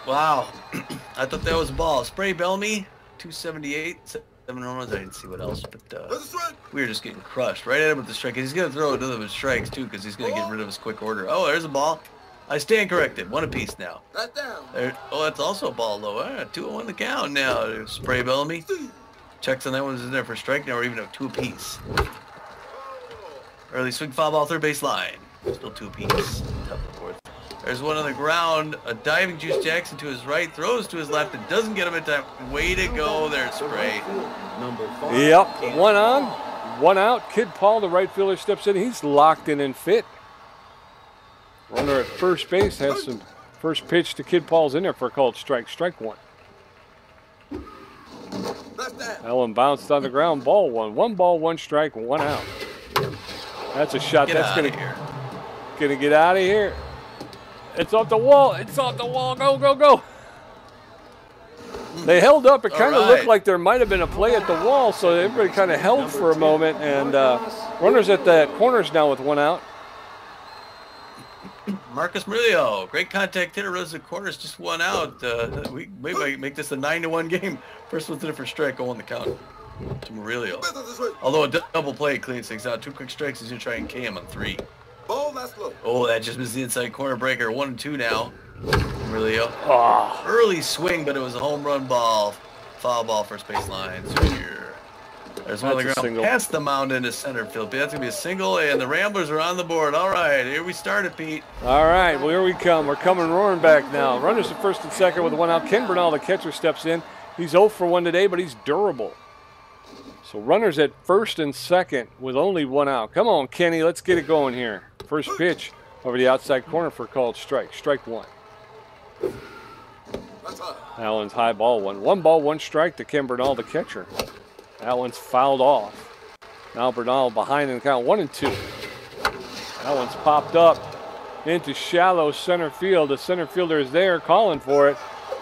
Wow. I thought that was a ball. Spray Bellamy, 278, 7 home runs. I didn't see what else, but we were just getting crushed right at him with the strike. He's going to throw another of his strikes, too, because he's going to get rid of his quick order. Oh, there's a ball. I stand corrected. 1 apiece now. There, oh, that's also a ball, though. 2-1 the count now. Spray Bellamy. Checks on that one is in there for strike. Now we're even at 2 apiece. Early swing foul ball, third base line. Still 2 apiece. Top of the fourth. There's one on the ground. A diving Juice Jackson to his right. Throws to his left and doesn't get him in time. Way to go there, Spray. Yep. 1 on, 1 out. Kid Paul, the right fielder, steps in. He's locked in and fit. Runner at first base has some first pitch to Kid Paul's in there for a called strike. Strike 1. That one bounced on the ground. Ball 1. 1 ball, 1 strike, 1 out. That's a shot. That's gonna get out of here. It's off the wall. It's off the wall. Go, go, go. They held up. It kind of looked like there might have been a play at the wall, so everybody kind of held for a moment. And runners at the corners now with 1 out. Marcus Murillo, great contact hitter, rose the corners, just 1 out. We might make this a 9-1 game. First one's in for strike, 0 on the count to Murillo. Although a double play cleans things out. 2 quick strikes, he's going to try and K him on 3. Oh, that just missed the inside corner breaker. 1 and 2 now. Murillo. Oh. Early swing, but it was a home run ball. Foul ball, first base line. There's one on the ground single. Past the mound into center field. That's going to be a single, and the Ramblers are on the board. All right, here we started, Pete. All right, well, here we come. We're coming roaring back now. Runners at first and second with 1 out. Ken Bernal, the catcher, steps in. He's 0 for 1 today, but he's durable. So runners at first and second with only 1 out. Come on, Kenny, let's get it going here. First pitch over the outside corner for a called strike. Strike 1. That one's high ball 1. 1 ball, 1 strike to Ken Bernal, the catcher. That one's fouled off. Now Bernal behind in the count, 1 and 2. That one's popped up into shallow center field. The center fielder is there calling for it.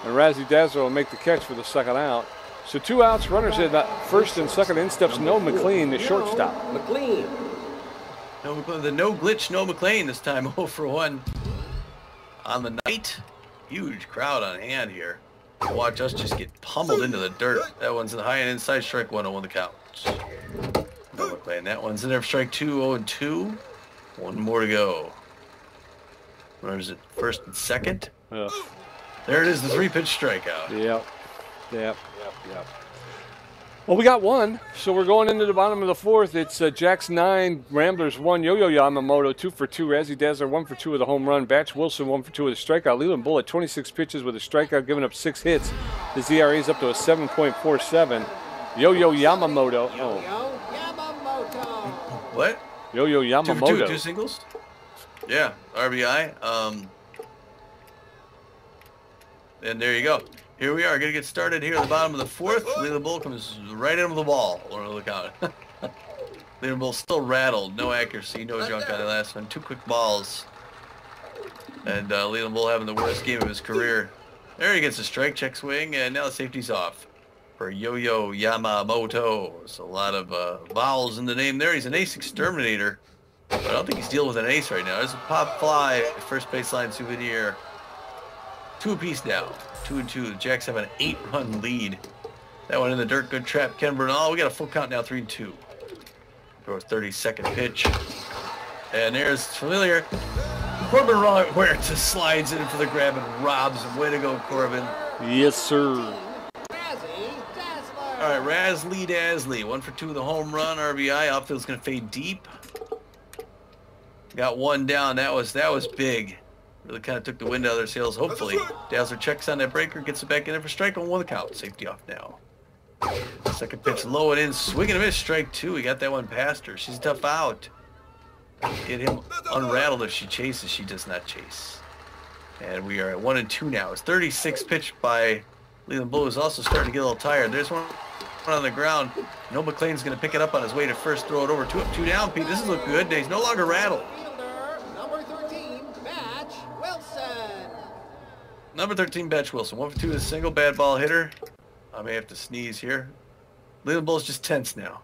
And Razzie Dazzler will make the catch for the second out. So 2 outs, runners at first and second. In steps No McLean, the shortstop. The no glitch, no McLean this time, 0 for 1 on the night. Huge crowd on hand here. Watch us just get pummeled into the dirt. That one's in the high and inside, strike 1, 0 on the count. No McLean. That one's in there for strike 2, 0 and 2. 1 more to go. Runners at first and second. Ugh. There it is, the 3-pitch strikeout. Yep. Well, we got 1, so we're going into the bottom of the 4th. It's Jacks 9, Ramblers 1, Yo-Yo Yamamoto 2 for 2, Razzie Dazzler 1 for 2 with a home run, Batch Wilson 1 for 2 with a strikeout, Leland Bull at 26 pitches with a strikeout, giving up 6 hits. His ERA is up to a 7.47. Yo-Yo Yamamoto. What? Yo-Yo Yamamoto. 2 singles? Yeah, RBI. And there you go. Here we are, going to get started here at the bottom of the 4th. Leland Bull comes right in with the ball. Look out. Leland Bull still rattled. No accuracy, no junk on the last one. 2 quick balls. And Leland Bull having the worst game of his career. There he gets a strike, check swing, and now the safety's off for Yo-Yo Yamamoto. There's a lot of vowels in the name there. He's an ace exterminator. But I don't think he's dealing with an ace right now. There's a pop fly, first baseline souvenir. 2 apiece now. 2 and 2. The Jacks have an 8-run lead. That one in the dirt. Good trap. Ken Bernal. We got a full count now. 3 and 2. Throw a 32nd pitch. And there's familiar. Corbin Huerta slides in for the grab and robs him. Way to go, Corbin. Yes, sir. All right, Razzie Dazzler. 1 for 2 with a home run. RBI. Outfield's going to fade deep. Got 1 down. That was big. Really kind of took the wind out of their sails, hopefully. Dazzler checks on that breaker, gets it back in there for strike on 1 the count. Safety off now. Second pitch low and in, swing and a miss, strike 2. We got that one past her. She's a tough out. Get him unrattled if she chases. She does not chase. And we are at 1-2 now. It's 36 pitched by Leland Bull, who's also starting to get a little tired. There's one on the ground. No McLean's going to pick it up on his way to first, throw it over. 2 up, 2 down. Pete, this is looking good. He's no longer rattled. Number 13, Batch Wilson. Number 13, Batch Wilson. 1 for 2 is a single bad ball hitter. I may have to sneeze here. Leland Bull's just tense now,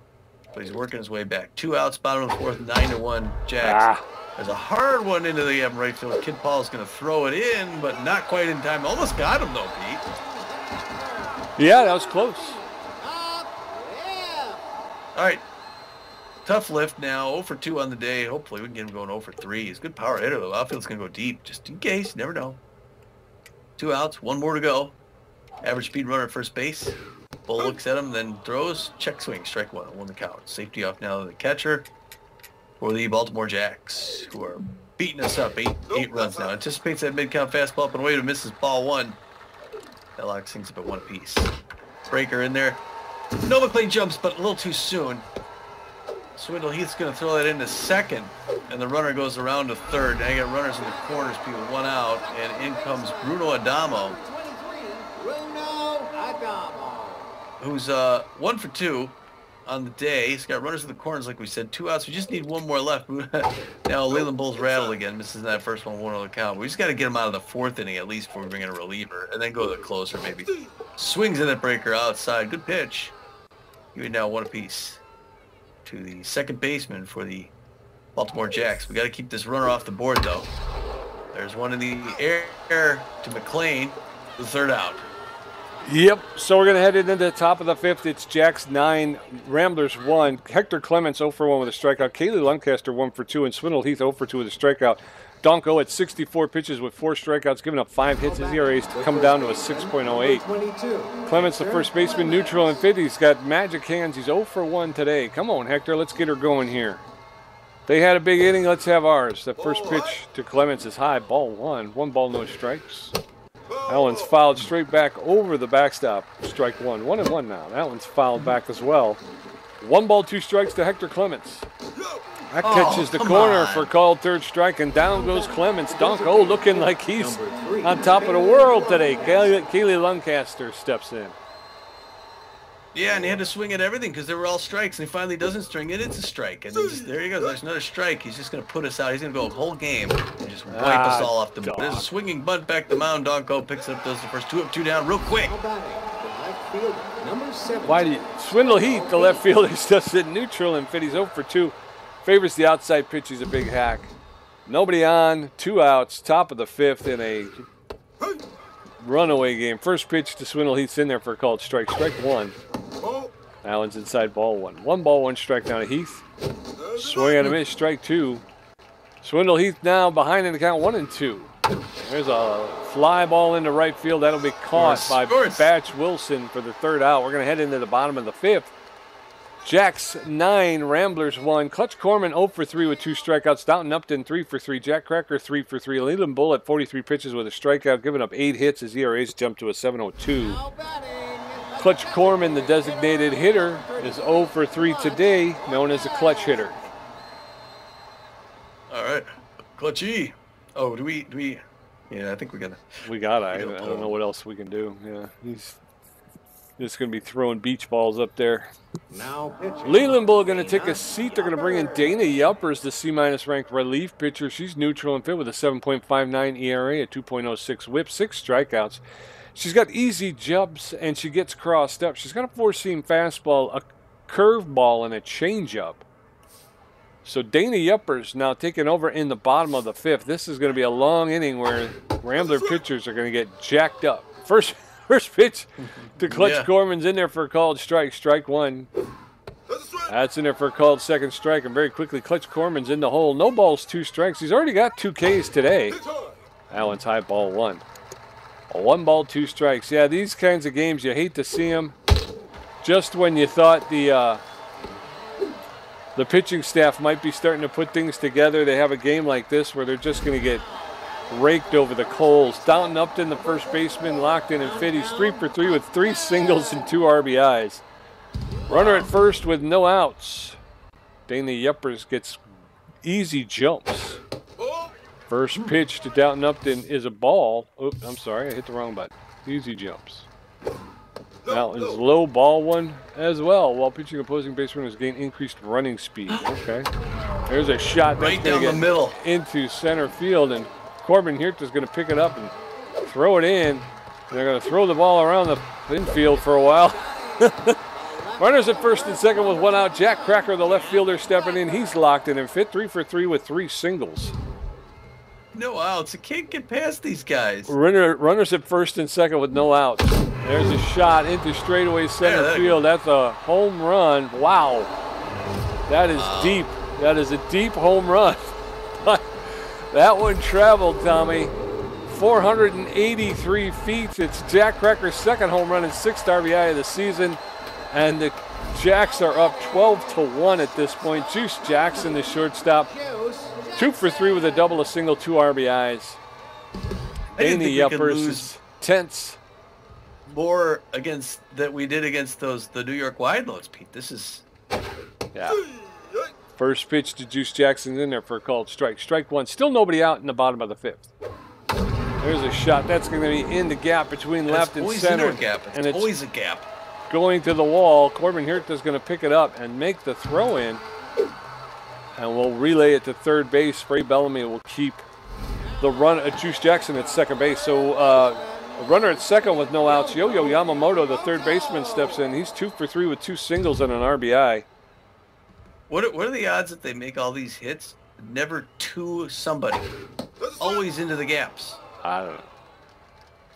but he's working his way back. 2 outs, bottom of the 4th, 9-1 Jags. There's a hard one into the right field. Kid Paul's going to throw it in, but not quite in time. Almost got him though, Pete. Yeah, that was close. All right. Tough lift now. 0 for 2 on the day. Hopefully we can get him going 0 for 3. He's a good power hitter though. Outfield's going to go deep just in case. You never know. 2 outs, 1 more to go. Average speed runner at first base. Bull looks at him, then throws. Check swing. Strike 1 on 1 the count. Safety off now to the catcher for the Baltimore Jacks, who are beating us up. Eight runs now. Anticipates that mid-count fastball up and away to misses ball 1. That locks things up at 1 apiece. Breaker in there. No McLean jumps, but a little too soon. Swindle Heath's going to throw that into second, and the runner goes around to third. Now you got runners in the corners, people 1 out, and in comes Bruno Adamo, who's 1 for 2 on the day. He's got runners in the corners, like we said, 2 outs. We just need 1 more left. Now Leland Bull's rattled again, misses that first one, 1 on the count. We just got to get him out of the 4th inning at least before we bring in a reliever, and then go to the closer maybe. Swings in that breaker outside. Good pitch. You now 1 apiece to the second baseman for the Baltimore Jacks. We got to keep this runner off the board though. There's one in the air to McLean, the 3rd out. Yep, so we're going to head into the top of the 5th. It's Jacks 9, Ramblers 1. Hector Clements 0 for 1 with a strikeout. Kaylee Lancaster 1 for 2, and Swindle Heath 0 for 2 with a strikeout. Donko at 64 pitches with 4 strikeouts, giving up 5 hits. His ERA is to come down to a 6.08. Clements, the first baseman, neutral and fit. He's got magic hands. He's 0 for 1 today. Come on, Hector, let's get her going here. They had a big inning. Let's have ours. The first pitch to Clements is high. Ball 1. 1 ball, no strikes. That one's fouled straight back over the backstop. Strike 1. 1-1 now. That one's fouled back as well. 1 ball, 2 strikes to Hector Clements. That catches the corner for called 3rd strike, and down goes Clements. Donko looking like he's on top of the world today. Kaylee Lancaster steps in. Yeah, and he had to swing at everything because they were all strikes, and he finally doesn't string it. It's a strike. And there he goes. There's another strike. He's just going to put us out. He's going to go a whole game and just wipe us all off the board. There's a swinging bunt back the mound. Donko picks it up, does the first 2 up, 2 down real quick. Why do you, Swindle Heath, the left fielder, still sitting neutral and fit. He's 0 for 2. Favors the outside pitch. He's a big hack. Nobody on, 2 outs, top of the 5th in a runaway game. First pitch to Swindle Heath's in there for a called strike. Strike 1. That one's inside ball 1. 1 ball, 1 strike down to Heath. Swing and a miss, strike 2. Swindle Heath now behind in the count 1-2. There's a fly ball into right field. That'll be caught by Batch Wilson for the 3rd out. We're going to head into the bottom of the 5th. Jacks 9, Ramblers 1. Clutch Corman 0 for 3 with 2 strikeouts. Downton Upton 3 for 3. Jack Cracker 3 for 3. Leland Bull at 43 pitches with a strikeout, giving up 8 hits. His ERA's jumped to a 7.02. Clutch Corman, the designated hitter, is 0 for 3 today, known as a clutch hitter. All right, Clutchy. Oh, do we? Yeah, I think we gotta. We gotta. I don't know what else we can do. Yeah, he's just gonna be throwing beach balls up there. Now pitching. Leland Bull going to take a seat. They're going to bring in Dana Yuppers, the C- ranked relief pitcher. She's neutral and fit with a 7.59 ERA, a 2.06 WHIP, 6 strikeouts. She's got easy jumps, and she gets crossed up. She's got a 4-seam fastball, a curveball, and a changeup. So Dana Yuppers now taking over in the bottom of the 5th. This is going to be a long inning where Rambler pitchers are going to get jacked up. First pitch to Clutch Corman's in there for a called strike. Strike 1. That's in there for a called 2nd strike, and very quickly Clutch Corman's in the hole. No balls, 2 strikes. He's already got 2 Ks today. That one's high, ball 1. A 1 ball, 2 strikes. Yeah, these kinds of games, you hate to see them. Just when you thought the pitching staff might be starting to put things together, they have a game like this where they're just going to get raked over the coals. Downton Upton, the first baseman, locked in and fit. He's 3 for 3 with 3 singles and 2 RBIs. Runner at first with no outs. Dana Yepers gets easy jumps. First pitch to Downton Upton is a ball. Oops, I'm sorry, I hit the wrong button. Easy jumps. Now is low ball one as well. While pitching, opposing base runners gain increased running speed. Okay. There's a shot that's Right down going the to middle. get into center field, and Corbin Hirta's going to pick it up and throw it in. And they're going to throw the ball around the infield for a while. Runners at first and second with 1 out. Jack Cracker, the left fielder, stepping in. He's locked in and fit. 3 for 3 with 3 singles. No outs. It can't get past these guys. Runners at first and second with no outs. There's a shot into straightaway center field. That's a home run. Wow. That is deep. That is a deep home run. That one traveled, Tommy. 483 feet. It's Jack Cracker's second home run and 6th RBI of the season. And the Jacks are up 12-1 at this point. Juice Jackson, the shortstop. 2 for 3 with a double, a single, 2 RBIs. Dana Yepers is tense. More against that we did against the New York wide loads, Pete. This is First pitch to Juice Jackson in there for a called strike. Strike one. Still nobody out in the bottom of the 5th. There's a shot. That's going to be in the gap between left and center. It's always a gap. Going to the wall. Corbin Hirta's going to pick it up and make the throw in. And we'll relay it to third base. Spray Bellamy will keep the run at Juice Jackson at second base. So a runner at second with no outs. Yo-Yo Yamamoto, the third baseman, steps in. He's 2 for 3 with 2 singles and an RBI. What are the odds that they make all these hits? Never to somebody. Always into the gaps. I don't know.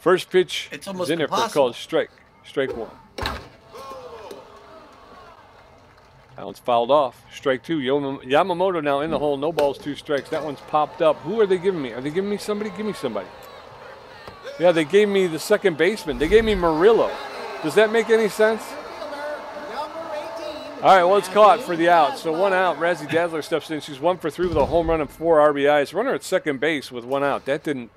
First pitch It's almost is in there for a impossible. called strike. Strike one. That one's fouled off. Strike two. Yamamoto now in the hole. No balls, 2 strikes. That one's popped up. Who are they giving me? Are they giving me somebody? Give me somebody. Yeah, they gave me the second baseman. They gave me Murillo. Does that make any sense? All right, well, it's caught for the out. So 1 out. Razzie Dazzler steps in. She's 1 for 3 with a home run and 4 RBIs. Runner at second base with 1 out. That didn't.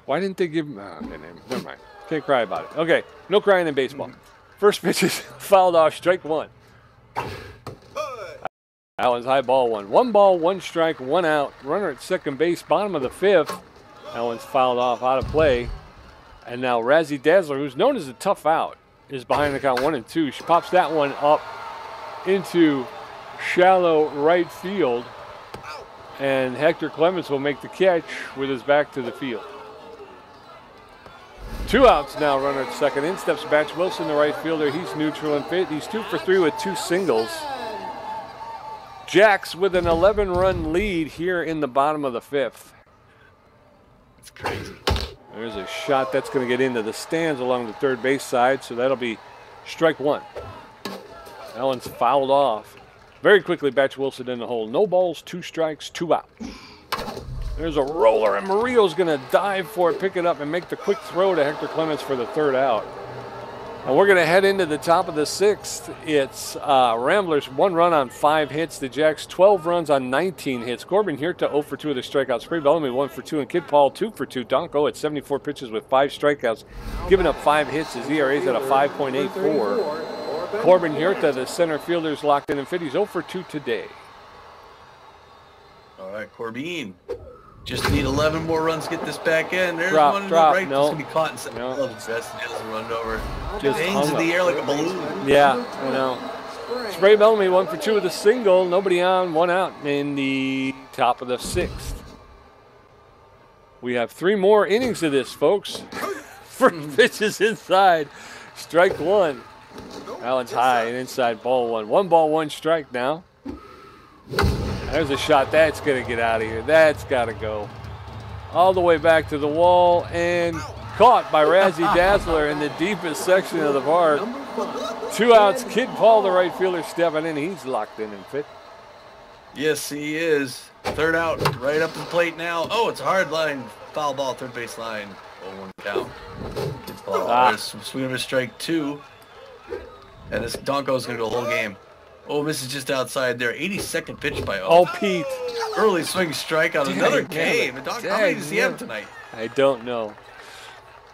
Why didn't they give him? Oh, never mind. Can't cry about it. Okay, no crying in baseball. First pitch is fouled off. Strike one. That was high ball one. 1 ball, 1 strike, 1 out. Runner at second base, bottom of the 5th. That one's fouled off, out of play. And now Razzie Dazzler, who's known as a tough out, is behind the count 1 and 2. She pops that one up into shallow right field. And Hector Clemens will make the catch with his back to the field. 2 outs now, runner at second. In steps Batch Wilson, the right fielder. He's neutral and fit. He's 2 for 3 with 2 singles. Jacks with an 11-run lead here in the bottom of the 5th. It's crazy. There's a shot that's going to get into the stands along the third base side, so that'll be strike one. That one's fouled off. Very quickly, Batch Wilson in the hole. No balls, 2 strikes, 2 outs. There's a roller, and Murillo's going to dive for it, pick it up, and make the quick throw to Hector Clemens for the 3rd out. And we're going to head into the top of the 6th. It's Ramblers, 1 run on 5 hits. The Jacks, 12 runs on 19 hits. Corbin Hirta, 0 for 2 with a strikeout. Spray Bellamy, 1 for 2. And Kid Paul, 2 for 2. Donko at 74 pitches with 5 strikeouts. Giving up 5 hits. His ERA is at a 5.84. Corbin Hirta, the center fielder, is locked in and fit. He's 0 for 2 today. All right, Corbin. Just need 11 more runs to get this back in. There's Drop, one in drop, the right. no. It's going to be caught in center. No. Oh, that's doesn't run over. Just It hangs in hung the air like a balloon. Yeah, I know. Spray Bellamy, 1 for 2 with a single. Nobody on, 1 out in the top of the 6th. We have 3 more innings of this, folks. First pitch is inside. Strike one. That one's high and inside, ball one. 1 ball, 1 strike now. There's a shot. That's going to get out of here. That's got to go. All the way back to the wall and caught by Razzie Dazzler in the deepest section of the park. 2 outs. Kid Paul, the right fielder, stepping in. He's locked in and fit. Yes, he is. 3rd out, right up the plate now. Oh, it's a hard line. Foul ball, third base line. 0-1 count. Kid Paul. There's some swing of a strike 2. And this Donko's going to go the whole game. Oh, misses just outside there. 82nd pitch by Oh, Pete. Early swing strike on another game. How many does he have tonight? I don't know.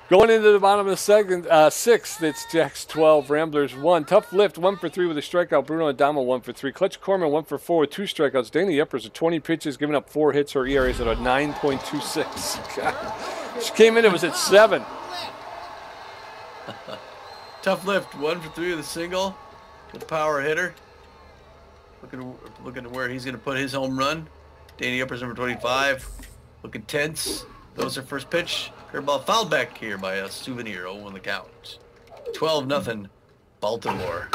Going into the bottom of the second, sixth, it's Jack's 12, Ramblers 1. Tough Lift, 1 for 3 with a strikeout. Bruno Adamo, 1 for 3. Clutch Corman, 1 for 4 with 2 strikeouts. Danny Yepers with 20 pitches, giving up 4 hits. Her ERA is at a 9.26. God. She came in, it was at 7. Tough Lift, 1 for 3 with a single. Good power hitter. Looking at where he's going to put his home run. Danny Yepers, number 25. Looking tense. Those are first pitch. Curveball fouled back here by a Souvenir. 0 on the count. 12-0 Baltimore.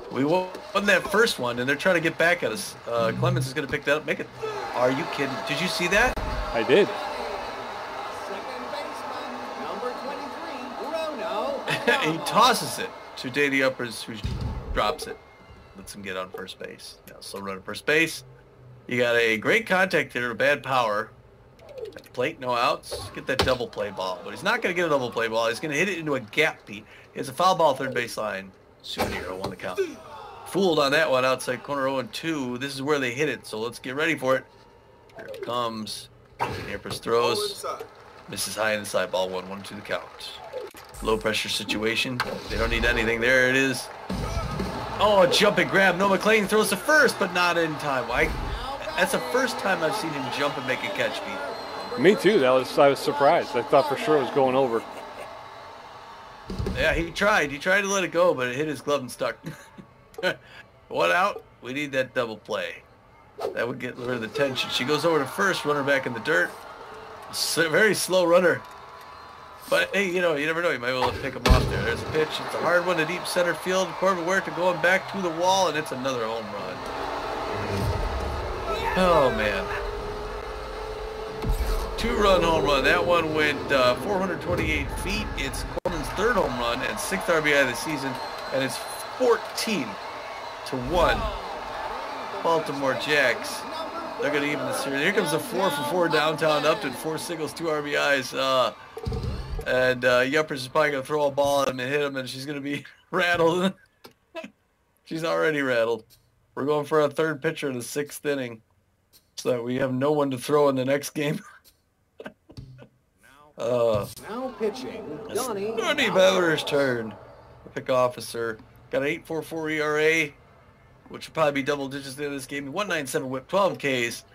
We won that first one, and they're trying to get back at us. Clemens is going to pick that up. Make it. Are you kidding? Did you see that? I did. Second baseman, number 23, Bruno. He tosses it to Danny Uppers, who drops it. Lets him get on first base. Now, slow run at first base. You got a great contact hitter, bad power. At the plate, no outs. Get that double play ball. But he's not going to get a double play ball. He's going to hit it into a gap, Pete. It's a foul ball, third base line. Souvenir, 0 on the count. Fooled on that one, outside corner 0-2. This is where they hit it, so let's get ready for it. Here it comes. Yepers throws. Misses high inside, ball 1, 1-2 the count. Low pressure situation. They don't need anything. There it is. Oh, a jumping grab. No, McClain throws to first, but not in time. That's the first time I've seen him jump and make a catch, Pete. Me too. I was surprised. I thought for sure it was going over. Yeah, he tried. He tried to let it go, but it hit his glove and stuck. 1 out. We need that double play. That would get rid of the tension. She goes over to first, runner back in the dirt. Very slow runner. But, hey, you never know. You might be able to pick him off there. There's a pitch. It's a hard one to deep center field. Corbin Huerta going back to the wall, and it's another home run. Oh, man. 2-run home run. That one went 428 feet. It's Corbin's 3rd home run and 6th RBI of the season, and it's 14-1. Baltimore Jacks. They're going to even the series. Here comes a 4 for 4 downtown Upton. 4 singles, 2 RBIs. And Yepers is probably going to throw a ball at him and hit him, and she's going to be rattled. She's already rattled. We're going for a 3rd pitcher in the 6th inning so that we have no one to throw in the next game. Now pitching, Donnie Bowers' turn. Pick officer. Got an 8.44 ERA, which will probably be double digits at the end of this game. 197 whip, 12 Ks.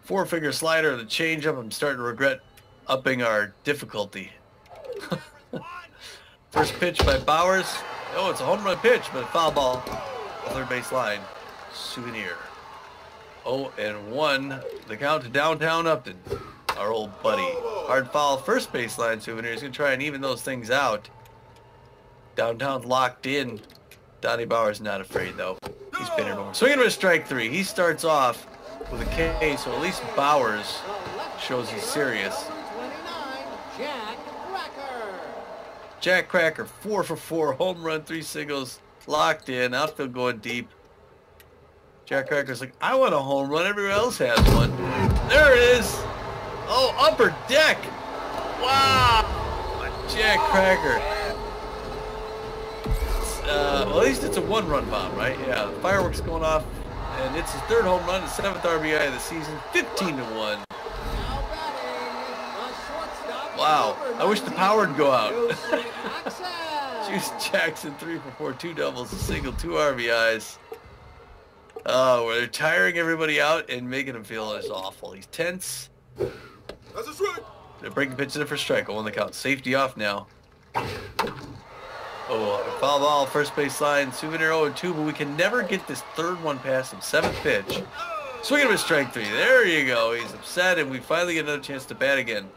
4-figure slider, the changeup. I'm starting to regret upping our difficulty. First pitch by Bowers. Oh, it's a home run pitch, but a foul ball. Third base line. Souvenir. 0-1. The count to downtown Upton. Our old buddy. Hard foul, first baseline. Souvenir. He's going to try and even those things out. Downtown's locked in. Donnie Bowers not afraid, though. He's been here before. Swinging with strike 3. He starts off with a K, so at least Bowers shows he's serious. Jack Cracker. Jack Cracker, 4 for 4. Home run, 3 singles. Locked in. Outfield going deep. Jack Cracker's like, I want a home run. Everyone else has one. There it is. Oh, upper deck. Wow. Jack Cracker. Well, at least it's a 1-run bomb, right? Yeah, fireworks going off. And it's his 3rd home run, his 7th RBI of the season. 15-1. Wow. I wish the power would go out. Juice Jackson, 3 for 4. 2 doubles, a single, 2 RBIs. Oh, they're tiring everybody out and making him feel as awful. He's tense. That's a strike. They're breaking pitch in for strike. On the count. Safety off now. Oh, foul ball, first base line. Souvenir 0-2, but we can never get this 3rd one past him. 7th pitch. Swinging with strike 3. There you go. He's upset, and we finally get another chance to bat again.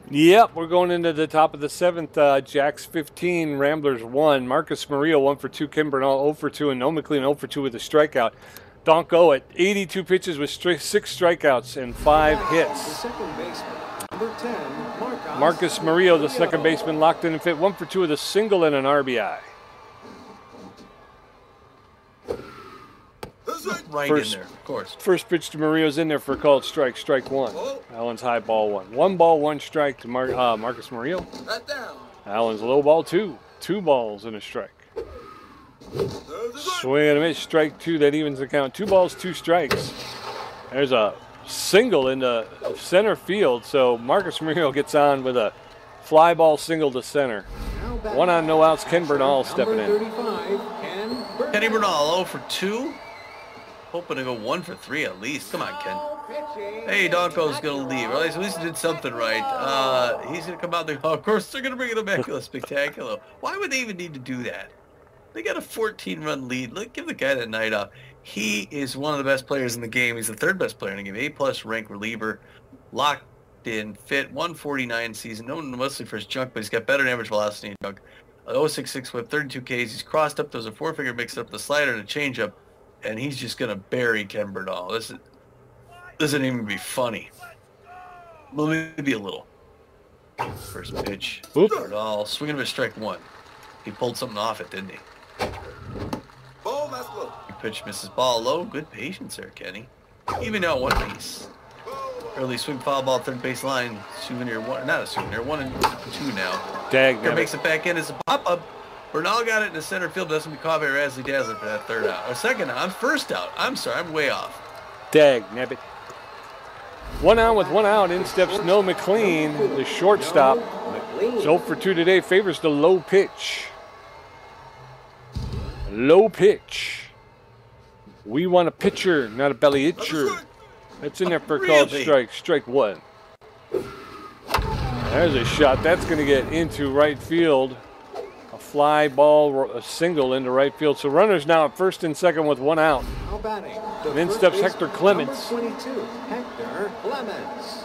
Yep, we're going into the top of the 7th. Jacks 15, Ramblers 1. Marcus Murillo 1 for 2. Kim Bernal 0 for 2, and Noah McLean 0 for 2 with a strikeout. Donko at 82 pitches with 6 strikeouts and 5 hits. The second baseman, number 10, Marcus Murillo, the second baseman, locked in and fit 1 for 2 with a single and an RBI. Right First- in there, of course. First pitch to Murillo's in there for a called strike, strike 1. Allen's high ball 1. 1 ball, 1 strike to Marcus Murillo. That down. Allen's low ball 2. 2 balls and a strike. Swing and a miss, strike two. That evens the count. 2 balls, 2 strikes. There's a single in the center field, so Marcus Murillo gets on with a fly ball single to center. 1 on, no outs. Ken Bernal stepping in. Kenny Bernal 0 for 2. Hoping to go 1 for 3 at least. Come on, Ken. Hey, Donko's going to leave. Or at least he did something right. He's going to come out there. Oh, of course, they're going to bring it Immaculate Spectacular. Why would they even need to do that? They got a 14-run lead. Look, give the guy that night off. He is one of the best players in the game. He's the 3rd best player in the game. A+ rank reliever. Locked in, fit, 149 season. Known mostly for his junk, but he's got better than average velocity in junk. 0.66 whip, 32 Ks. He's crossed up. There's a 4-finger mixed up the slider and a changeup. And he's just going to bury Ken Bernal. This isn't even be funny. Well, maybe a little. First pitch. Bernal swinging of a strike 1. He pulled something off it, didn't he? Ball, that's low. He pitch misses ball low. Good patience there, Kenny. Even now 1 piece. Early swing foul ball, 3rd base line. Souvenir 1, not a souvenir, 1 and 2 now. Dag. Makes it back in as a pop-up. Bernal got it in the center field. Doesn't be caught by Razzly Dazzler for that 3rd out. Or 2nd out. I'm 1st out. I'm sorry. I'm way off. Dag, nabbit. 1 on with 1 out. In steps Noah McLean, the shortstop. 0 for 2 today. Favors the low pitch. Low pitch. We want a pitcher, not a belly itcher. That's in there for a called strike. Strike 1. There's a shot. That's going to get into right field. A fly ball, a single into right field. So runners now at 1st and 2nd with 1 out. And in steps Hector Clements. 22, Hector Clements.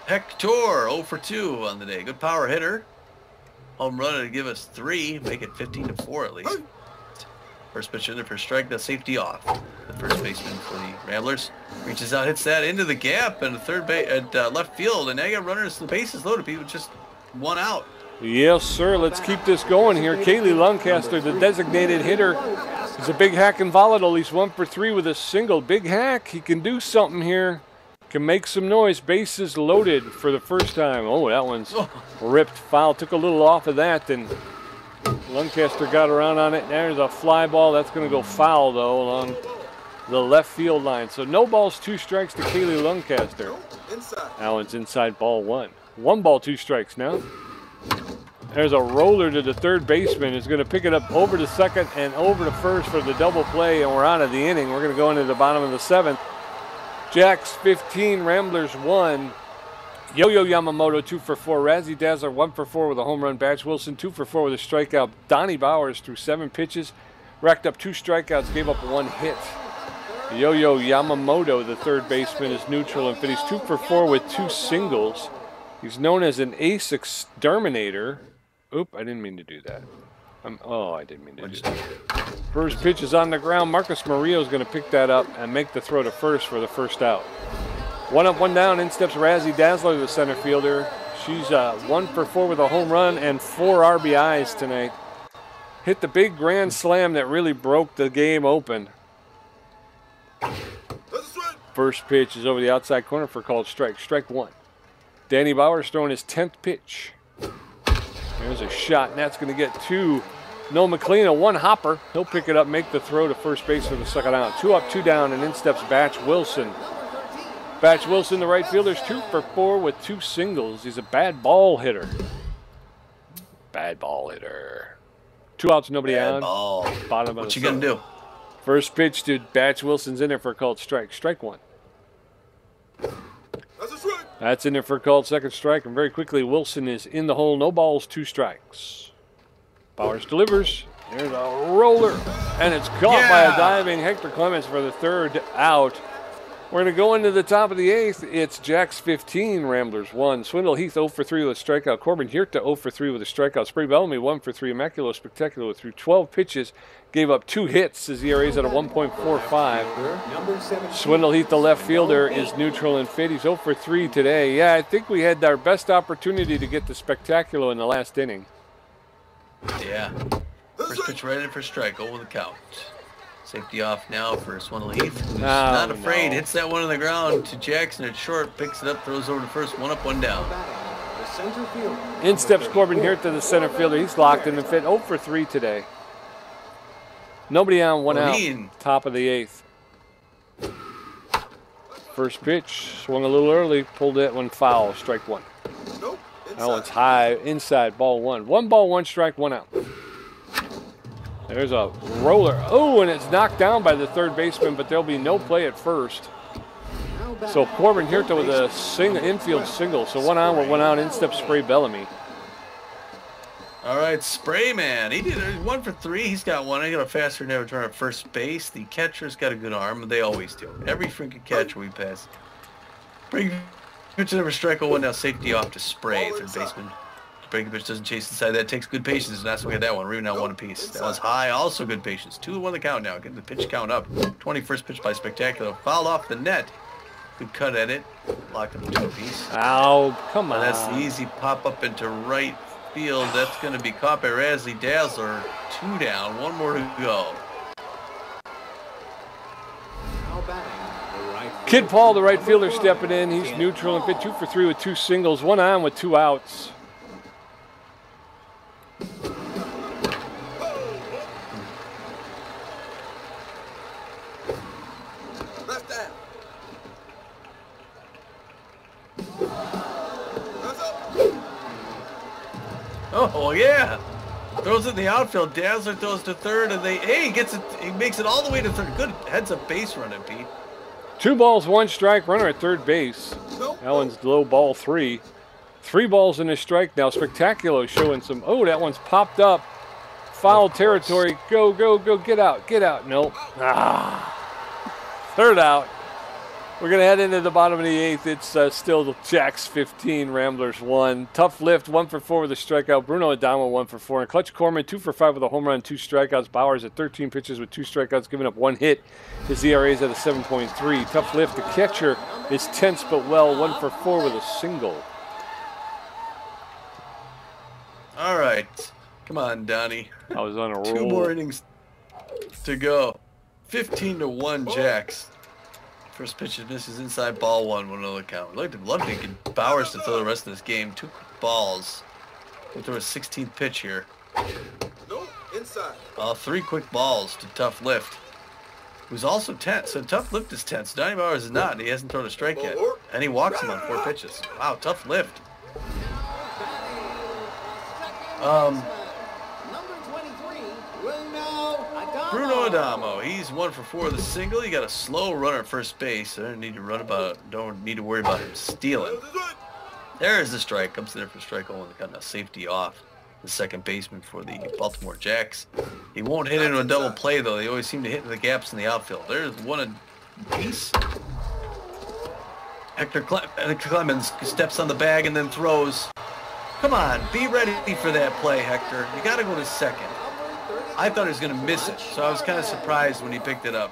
Hector 0 for 2 on the day. Good power hitter. Home run to give us 3, make it 15-4 at least. First pitch in there for strike, the safety off. The first baseman for the Ramblers reaches out, hits that into the gap, and the third base at left field, and now you got runners. The bases loaded. People just 1 out. Yes, sir. Let's keep this going here. Kaylee Lancaster, the designated hitter. He's a big hack and volatile. He's 1 for 3 with a single. Big hack. He can do something here. Can make some noise. Bases loaded for the first time. Oh, that one's ripped foul. Took a little off of that. Then Lancaster got around on it. There's a fly ball. That's going to go foul, though, along the left field line. So no balls, 2 strikes to Kaylee Lancaster. That one's inside ball 1. 1 ball, 2 strikes now. There's a roller to the third baseman. Is going to pick it up over to second and over to first for the double play, and we're out of the inning. We're going to go into the bottom of the 7th. Jacks 15, Ramblers 1. Yo-Yo Yamamoto 2 for 4. Razzie Dazzler 1 for 4 with a home run. Batch Wilson 2 for 4 with a strikeout. Donnie Bowers threw 7 pitches, racked up 2 strikeouts, gave up 1 hit. Yo-Yo Yamamoto, the third baseman, is neutral and fit. He's 2 for 4 with 2 singles. He's known as an ace exterminator. Oop, I didn't mean to do that. I didn't mean to do that. First pitch is on the ground. Marcus Murillo is going to pick that up and make the throw to first for the first out. 1 up, 1 down. In steps Razzie Dazzler, the center fielder. She's 1 for 4 with a home run and 4 RBIs tonight. Hit the big grand slam that really broke the game open. First pitch is over the outside corner for called strike. Strike 1. Danny Bowers throwing his 10th pitch. There's a shot, and that's going to get to Noah McLean, a 1 hopper. He'll pick it up, make the throw to first base for the second out. 2 up, 2 down, and in steps Batch Wilson. Batch Wilson, the right fielder, is 2 for 4 with 2 singles. He's a bad ball hitter. Bad ball hitter. 2 outs, nobody on. Ball. Bottom of what the you going to do? First pitch to Batch Wilson's in there for a called strike. Strike 1. That's a strike. That's in there for a called second strike, and very quickly Wilson is in the hole. No balls, 2 strikes. Bowers delivers. There's a roller, and it's caught by a diving Hector Clements for the 3rd out. We're going to go into the top of the 8th. It's Jacks 15, Ramblers 1. Swindle Heath 0 for 3 with a strikeout. Corbin Hirta 0 for 3 with a strikeout. Spree Bellamy 1 for 3. Immaculate Spectacular threw 12 pitches, gave up 2 hits. His ERA is at a 1.45. Swindle Heath, the left fielder, is neutral and fit. He's 0 for 3 today. Yeah, I think we had our best opportunity to get the Spectacular in the last inning. Yeah. First pitch right in for strike. Over the count. Safety off now for Swindle Heath. Who's not afraid. Hits that one on the ground to Jackson at short. Picks it up, throws over to first. 1 up, 1 down. In steps Corbin Hirta, the center fielder. He's locked in and fit. 0 for 3 today. Nobody on, one out. Maureen. Top of the 8th. First pitch, swung a little early, pulled it one foul, strike one. Nope. That one's high, inside, ball one. 1 ball, 1 strike, 1 out. There's a roller. Oh, and it's knocked down by the third baseman, but there'll be no play at first. So Corbin Hirta with a infield single. So 1 on with 1 out, in steps Spray Bellamy. All right, Spray Man. He did 1 for 3. He's got 1. I got a faster than average runner at first base. The catcher's got a good arm. They always do. Every freaking catcher we pass. Bring pitch number strike 1. Now safety off to Spray. Third baseman. Breaking pitch doesn't chase inside. That takes good patience, and that's why we got that one. We're now 1 apiece. That was high. Also good patience. 2-1 the count now. Getting the pitch count up. 21st pitch by Spectacular. Fouled off the net. Good cut at it. Locked up 2 apiece. Ow, come on. And that's the easy pop up into right field. That's going to be caught by Razzly Dazzler. 2 down. 1 more to go. Now batting, the right Kid Paul, the right fielder, stepping in. He's neutral and fit 2 for 3 with 2 singles. 1 on with 2 outs. Left down. That's up. Oh, yeah. Throws it in the outfield. Dazzler throws to third, and he gets it. He makes it all the way to third. Good heads up base running, Pete. 2 balls, 1 strike, runner at third base. Allen's low ball 3. 3 balls and a strike now. Spectacular showing some. Oh, that one's popped up. Foul territory. Go, go, go. Get out. Get out. Nope. Third out. We're going to head into the bottom of the 8th. It's still the Jacks 15, Ramblers 1. Tough lift, 1 for 4 with a strikeout. Bruno Adamo, 1 for 4. And Clutch Corman, 2 for 5 with a home run, 2 strikeouts. Bowers at 13 pitches with 2 strikeouts, giving up 1 hit. His ERA is at a 7.3. Tough lift. The catcher is tense but well, 1 for 4 with a single. All right. Come on, Donnie. I was on a roll. 2 more innings to go. 15-1 Jacks. First pitch misses inside, ball 1, 1-0 count. Love to get Bowers to throw the rest of this game. 2 balls. We'll throw a 16th pitch here. Nope. Inside. 3 quick balls to Tough Lift, who's also tense. So Tough Lift is tense. Donnie Bowers is not. He hasn't thrown a strike yet. And he walks him on 4 pitches. Wow, Tough Lift. number 23, Bruno Adamo. He's 1 for 4 with a single. He got a slow runner at first base. So don't need to worry about him stealing. There's the strike. Comes in there for strike 1. Got a safety off. The second baseman for the Baltimore Jacks. He won't hit into a double play though. They always seem to hit the gaps in the outfield. There's 1 apiece. Hector Clemens steps on the bag and then throws. Come on, be ready for that play, Hector. You got to go to second. I thought he was going to miss it, so I was kind of surprised when he picked it up.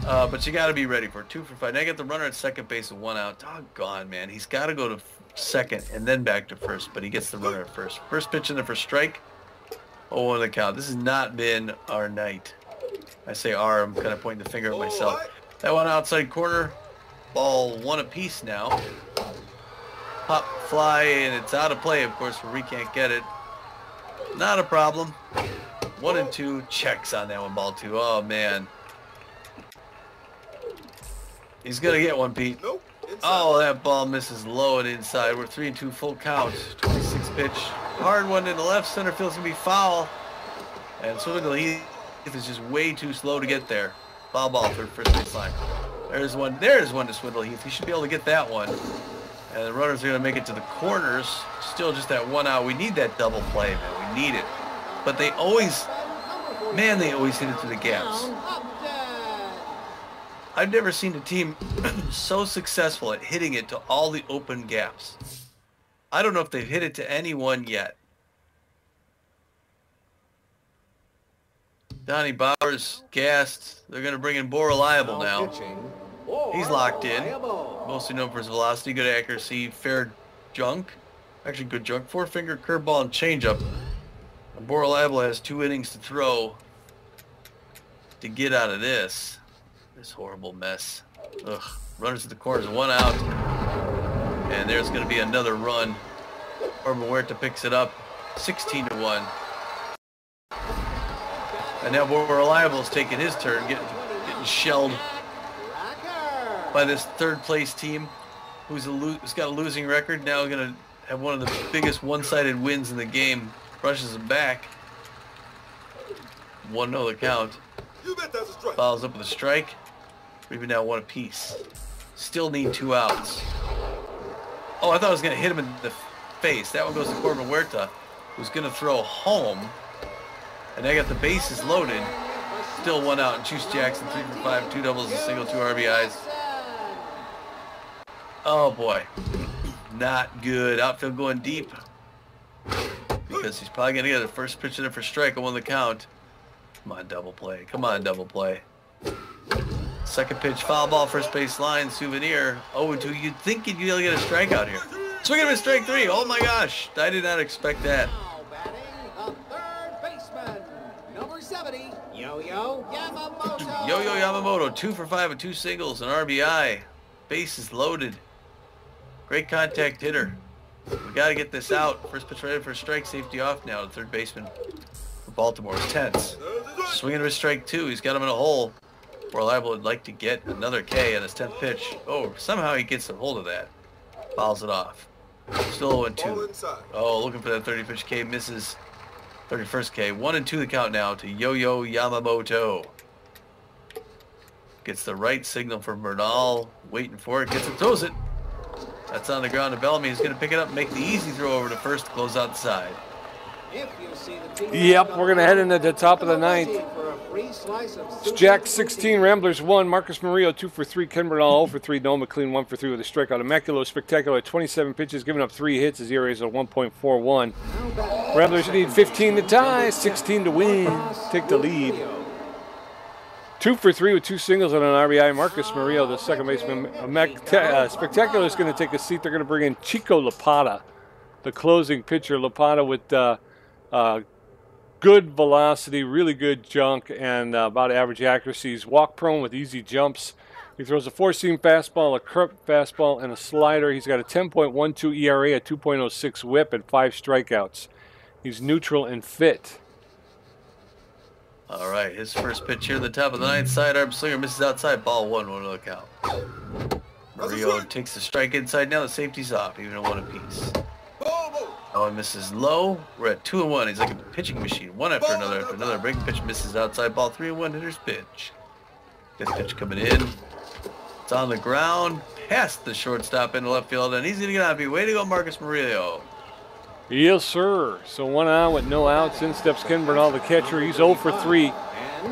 But you got to be ready for it. 2 for 5. Now get the runner at second base with 1 out. Doggone, man. He's got to go to second and then back to first, but he gets the runner at first. First pitch in there for strike. 0-1 the count. This has not been our night. I say our, I'm kind of pointing the finger at myself. That one outside corner. Ball 1 apiece now. Pop, fly, and it's out of play, of course, where we can't get it. Not a problem. 1 and 2 checks on that one, ball 2. Oh, man. He's going to get one, Pete. Nope. Oh, that ball misses low and inside. We're 3 and 2 full count. 26 pitch. Hard one in the left center field's going to be foul. And Swindle Heath is just way too slow to get there. Foul ball through first base line. There's one to Swindle Heath. He should be able to get that one. And the runners are going to make it to the corners. Still just that 1 out. We need that double play, man. We need it. But they always hit it through the gaps. I've never seen a team so successful at hitting it to all the open gaps. I don't know if they've hit it to anyone yet. Donnie Bowers gassed. They're going to bring in Bo Reliable now. He's locked in. Mostly known for his velocity, good accuracy, fair junk. Actually good junk. 4-finger curveball and changeup. And Bo Reliable has 2 innings to throw to get out of this horrible mess. Ugh. Runners at the corners, 1 out. And there's going to be another run. Orban Huerta picks it up. 16-1. And now more Reliable's taking his turn, getting shelled by this third-place team who's got a losing record. Now going to have one of the biggest one-sided wins in the game. Rushes him back. 1-0 the count. You bet that's a strike. Follows up with a strike. We've been now one apiece. Still need 2 outs. Oh, I thought I was going to hit him in the face. That one goes to Corbin Huerta, who's going to throw home. And I got the bases loaded. Still 1 out. And Juice Jackson, 3 for 5, 2 doubles, a single, 2 RBIs. Oh, boy. Not good. Outfield going deep. Because he's probably going to get a first pitch in there for strike on 1 the count. Come on, double play. Come on, double play. Second pitch, foul ball, first base line, Souvenir. 0-2. You'd think you'd be able to get a strikeout here. Swing and a strike 3. Oh my gosh. I did not expect that. Now batting, a third baseman, number 70, Yo-Yo Yamamoto. Yo-Yo Yamamoto, 2 for 5 with 2 singles, an RBI. Bases loaded. Great contact hitter. We got to get this out. First pitch ready for a strike, safety off now. The third baseman for Baltimore is tense. Swinging to a strike 2. He's got him in a hole. Reliable would like to get another K on his 10th pitch. Oh, somehow he gets a hold of that. Fouls it off. Still 0-2. Oh, looking for that 30 pitch K. Misses. 31st K. 1-2 the count now to Yo-Yo Yamamoto. Gets the right signal from Bernal. Waiting for it. Gets it. Throws it. That's on the ground to Bellamy. He's going to pick it up and make the easy throw over to first to close out the side. Yep, we're going to head into the top of the 9th. It's Jack 16, Ramblers 1, Marcus Murillo 2 for 3, Ken Bernal 0 for 3, Noah McLean 1 for 3 with a strikeout. Immaculate Spectacular at 27 pitches, giving up 3 hits. His ERA is at 1.41. Ramblers need 15 to tie, 16 to win. Take the lead. 2 for 3 with 2 singles and an RBI. Marcus Murillo, the second baseman. Spectacular is going to take a seat. They're going to bring in Chico Lapata, the closing pitcher. Lapata with good velocity, really good junk, and about average accuracy. He's walk prone with easy jumps. He throws a 4-seam fastball, a curved fastball, and a slider. He's got a 10.12 ERA, a 2.06 whip, and 5 strikeouts. He's neutral and fit. All right, his first pitch here at the top of the 9th. Sidearm slinger misses outside. Ball 1-1 the count. Murillo takes the strike inside. Now the safety's off, even a 1 apiece. Oh, and misses low. We're at 2-1. He's like a pitching machine. One after another after another. Breaking pitch misses outside. Ball 3-1. Hitter's pitch. This pitch coming in. It's on the ground. Past the shortstop into left field. And he's going to get happy. Way to go, Marcus Murillo. Yes, sir. So 1 out with no outs. In steps Ken Bernal, the catcher. He's 0 for 3.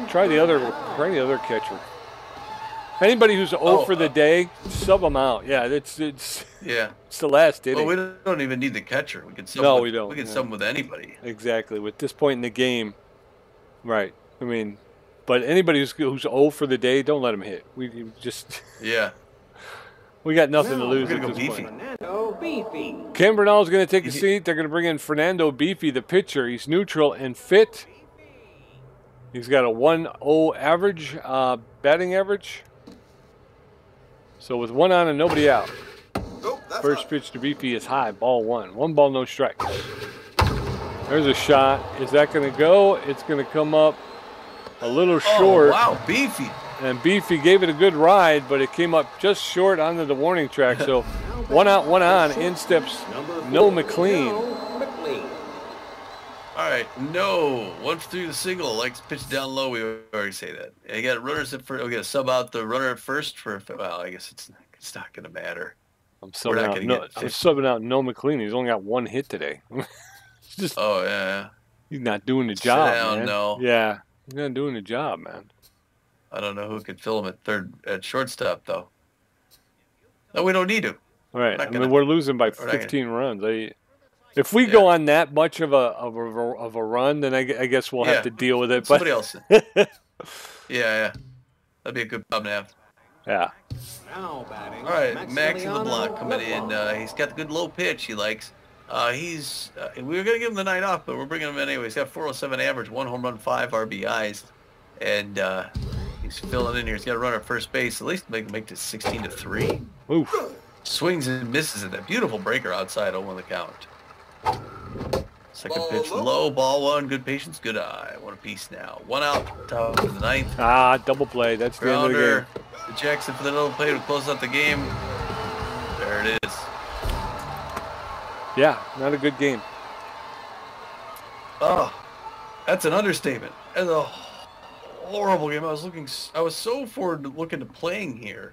Try the other catcher. Anybody who's 0 for the day, sub them out. Yeah, it's the last inning. Well, we don't even need the catcher. We can sub we don't. We can sub with anybody. Exactly. With this point in the game, right? I mean, but anybody who's 0 for the day, don't let them hit. We just we got nothing to lose at this point. Ken Bernal's going to take a seat. They're going to bring in Fernando Beefy, the pitcher. He's neutral and fit. He's got a 1.0 average, batting average. So with 1 on and nobody out. First pitch to Beefy is high, ball 1. 1 ball, no strikes. There's a shot. Is that going to go? It's going to come up a little short. Oh, wow, Beefy. And Beefy gave it a good ride, but it came up just short onto the warning track. So 1 out, 1 on. In steps Noah McLean. All right, no. 1 for 3 the single. Likes pitch down low. We already say that. You got runners at first. We got to sub out the runner at first for. Well, I guess it's not going to matter. I'm subbing out Noah McLean. He's only got 1 hit today. Just, he's not doing the job, man. No. Yeah, he's not doing the job, man. I don't know who could fill him at shortstop though. No, we don't need to. All right. I mean, we're losing by 15 runs. If we go on that much of a run, then I guess we'll have to deal with it. Somebody else. Yeah. That'd be a good problem to have. Yeah. Now batting. All right, Max in the block coming in. He's got the good low pitch he likes. We were going to give him the night off, but we're bringing him in anyway. He's got 407 average, 1 home run, 5 RBIs. And he's filling in here. He's got a runner at first base. At least make it 16-3. Oof. Swings and misses at that beautiful breaker outside 0-1 the count. Second Ball pitch low. low, ball one, good patience, good eye. One apiece now. One out, top of the ninth. Double play. That's the end of the game. Grounder. Jackson for the double play to close out the game. There it is. Yeah, not a good game. Oh, that's an understatement. That's a horrible game. I was so forward to looking to playing here.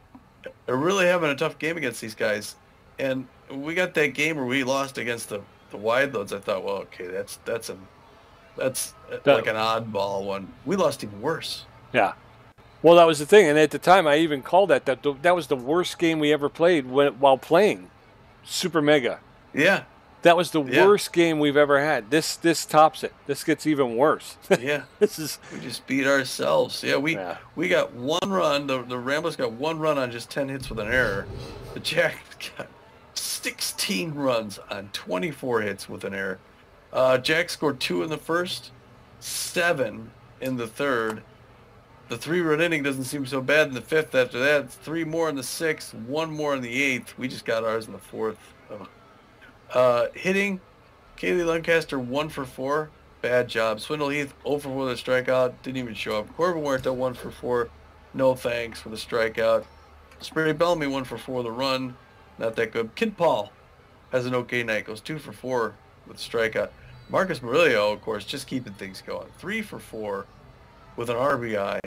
They're really having a tough game against these guys. And we got that game where we lost against the wide loads. I thought, well, okay, that's like an oddball one. We lost even worse. Yeah. Well, that was the thing, and at the time, I even called that was the worst game we ever played while playing Super Mega. Yeah. That was the worst game we've ever had. This tops it. This gets even worse. Yeah. We just beat ourselves. Yeah, we got one run. The Ramblers got one run on just 10 hits with an error. The Jack got 16 runs on 24 hits with an error. Jack scored 2 in the first, 7 in the third. The 3-run inning doesn't seem so bad in the fifth. After that, 3 more in the sixth, 1 more in the eighth. We just got ours in the fourth. Hitting, Kaylee Lancaster 1 for 4. Bad job. Swindle Heath 0 for 4 with a strikeout. Didn't even show up. Corbin Huerta 1 for 4. No thanks for the strikeout. Spray Bellamy 1 for 4 with a run. Not that good. Kid Paul has an okay night. Goes 2 for 4 with a strikeout. Marcus Murillo, of course, just keeping things going. 3 for 4 with an RBI.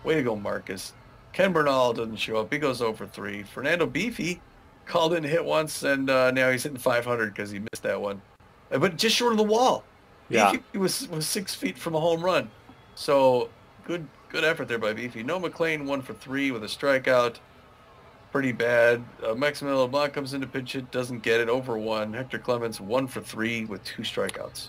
Way to go, Marcus. Ken Bernal doesn't show up. He goes 0 for 3. Fernando Beefy called in a hit once, and now he's hitting 500 because he missed that one. But just short of the wall. Yeah. Beefy was 6 feet from a home run. So good effort there by Beefy. Noah McLean 1 for 3 with a strikeout. Pretty bad. Maximilian LeBlanc comes in to pitch it, doesn't get it, over 1. Hector Clemens 1 for 3 with 2 strikeouts.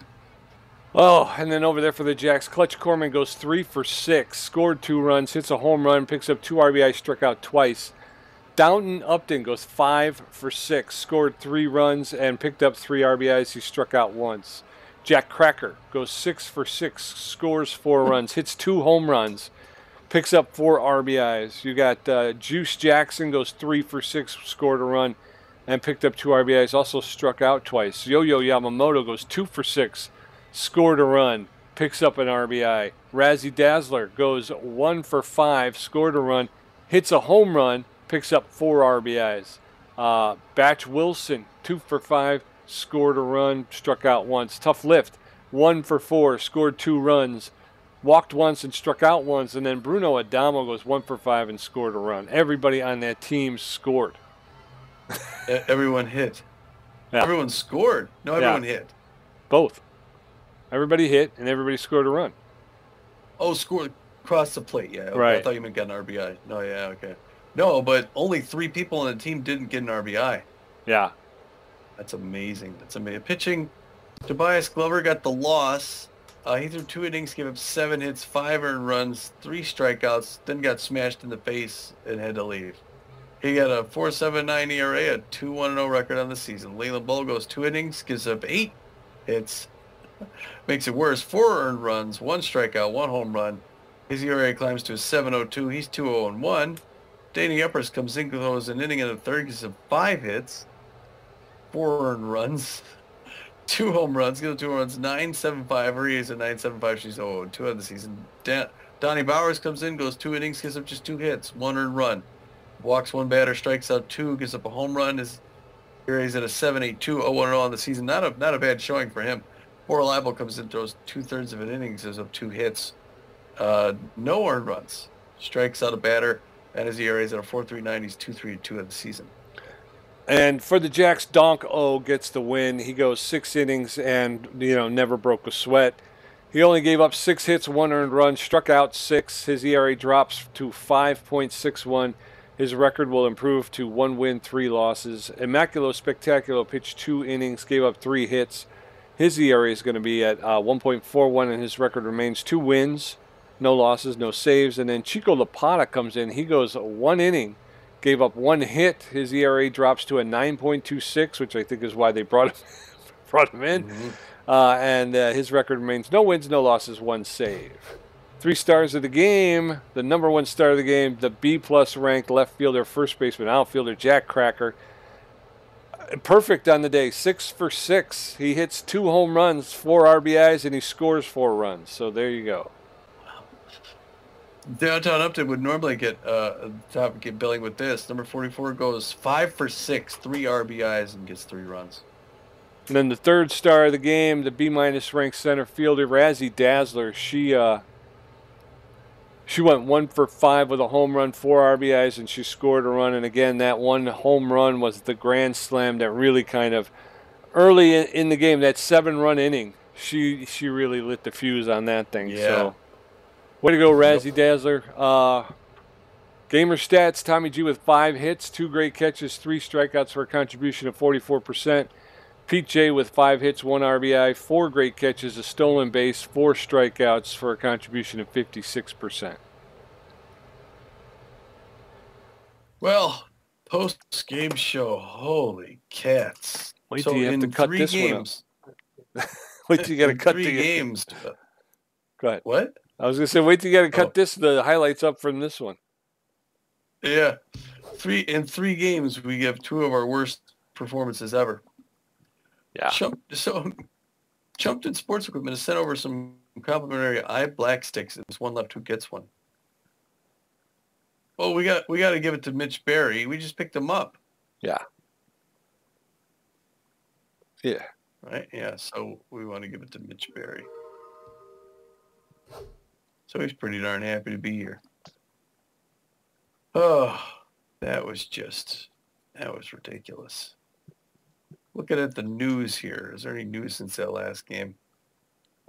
Oh, and then over there for the Jacks, Clutch Corman goes 3 for 6, scored 2 runs, hits a home run, picks up 2 RBI, struck out twice. Downton Upton goes 5 for 6, scored 3 runs, and picked up 3 RBIs. He struck out once. Jack Cracker goes 6 for 6, scores 4 runs, hits 2 home runs, picks up 4 RBIs. You got Juice Jackson goes 3 for 6, scored a run, and picked up 2 RBIs, also struck out twice. Yo-Yo Yamamoto goes 2 for 6, scored a run, picks up an RBI. Razzie Dazzler goes 1 for 5, scored a run, hits a home run, picks up 4 RBIs. Batch Wilson, 2 for 5, scored a run, struck out once. Tough Lift, 1 for 4, scored 2 runs, walked once and struck out once. And then Bruno Adamo goes 1 for 5 and scored a run. Everybody on that team scored. Everyone hit. Yeah. Everyone scored. No, everyone hit. Both. Everybody hit and everybody scored a run. Oh, scored across the plate. Yeah, okay. Right. I thought you meant got an RBI. No, yeah, okay. No, but only 3 people on the team didn't get an RBI. Yeah. That's amazing. That's amazing. Pitching, Tobias Glover got the loss. He threw 2 innings, gave up 7 hits, 5 earned runs, 3 strikeouts, then got smashed in the face and had to leave. He got a 4.79 ERA, a 2-1-0 record on the season. Leland Bull goes 2 innings, gives up 8 hits, makes it worse. 4 earned runs, 1 strikeout, 1 home run. His ERA climbs to a 7.02. He's 2-0-1. Danny Uppers comes in, goes an inning in the third, gives up 5 hits, 4 earned runs, 2 home runs, gives up 2 runs, 9.75. Her ERA is a 9.75. She's 0-2 on the season. Donnie Bowers comes in, goes 2 innings, gives up just 2 hits, 1 earned run. Walks 1 batter, strikes out 2, gives up a home run. His ERA is at a 7.82, 0-1-0 on the season. Not a bad showing for him. Oral Apple comes in, throws 2/3 of an inning, gives up 2 hits. No earned runs. Strikes out a batter, and his ERA is at a 4.39. He's 2.32 of the season. And for the Jacks, Donk O gets the win. He goes 6 innings and, never broke a sweat. He only gave up 6 hits, 1 earned run, struck out 6. His ERA drops to 5.61. His record will improve to 1 win, 3 losses. Immaculo Spectaculo pitched 2 innings, gave up 3 hits. His ERA is going to be at 1.41, and his record remains 2 wins, no losses, no saves. And then Chico Lapata comes in. He goes 1 inning, gave up 1 hit. His ERA drops to a 9.26, which I think is why they brought him in. Mm-hmm. And his record remains no wins, no losses, 1 save. 3 stars of the game. The number 1 star of the game, the B+ ranked left fielder, first baseman, outfielder, Jack Cracker. perfect on the day, 6 for 6. He hits 2 home runs, 4 RBIs, and he scores 4 runs. So there you go. Downtown Upton would normally get billing with this. Number 44 goes 5 for 6, 3 RBIs, and gets 3 runs. And then the third star of the game, the B-minus ranked center fielder, Razzie Dazzler. She went 1 for 5 with a home run, 4 RBIs, and she scored a run. And again, that one home run was the grand slam that really kind of, early in the game, that 7-run inning, she really lit the fuse on that thing. Yeah. So, way to go, Razzie Dazzler. Gamer stats, Tommy G with 5 hits, 2 great catches, 3 strikeouts for a contribution of 44%. Pete J with 5 hits, 1 RBI, 4 great catches, a stolen base, 4 strikeouts for a contribution of 56%. Well, post-game show, holy cats. Wait till you have to cut this one up. Wait till you got to cut 3 games. Go ahead. What? I was going to say, wait till you got to cut the highlights up from this one. Yeah. In 3 games, we have 2 of our worst performances ever. Yeah. Chumpton Sports Equipment has sent over some complimentary eye black sticks. It's one left who gets one. Well, we got to give it to Mitch Berry. We just picked him up. Yeah. Yeah. Right? Yeah, so we want to give it to Mitch Berry. So he's pretty darn happy to be here. Oh, that was ridiculous. Looking at the news here. Is there any news since that last game?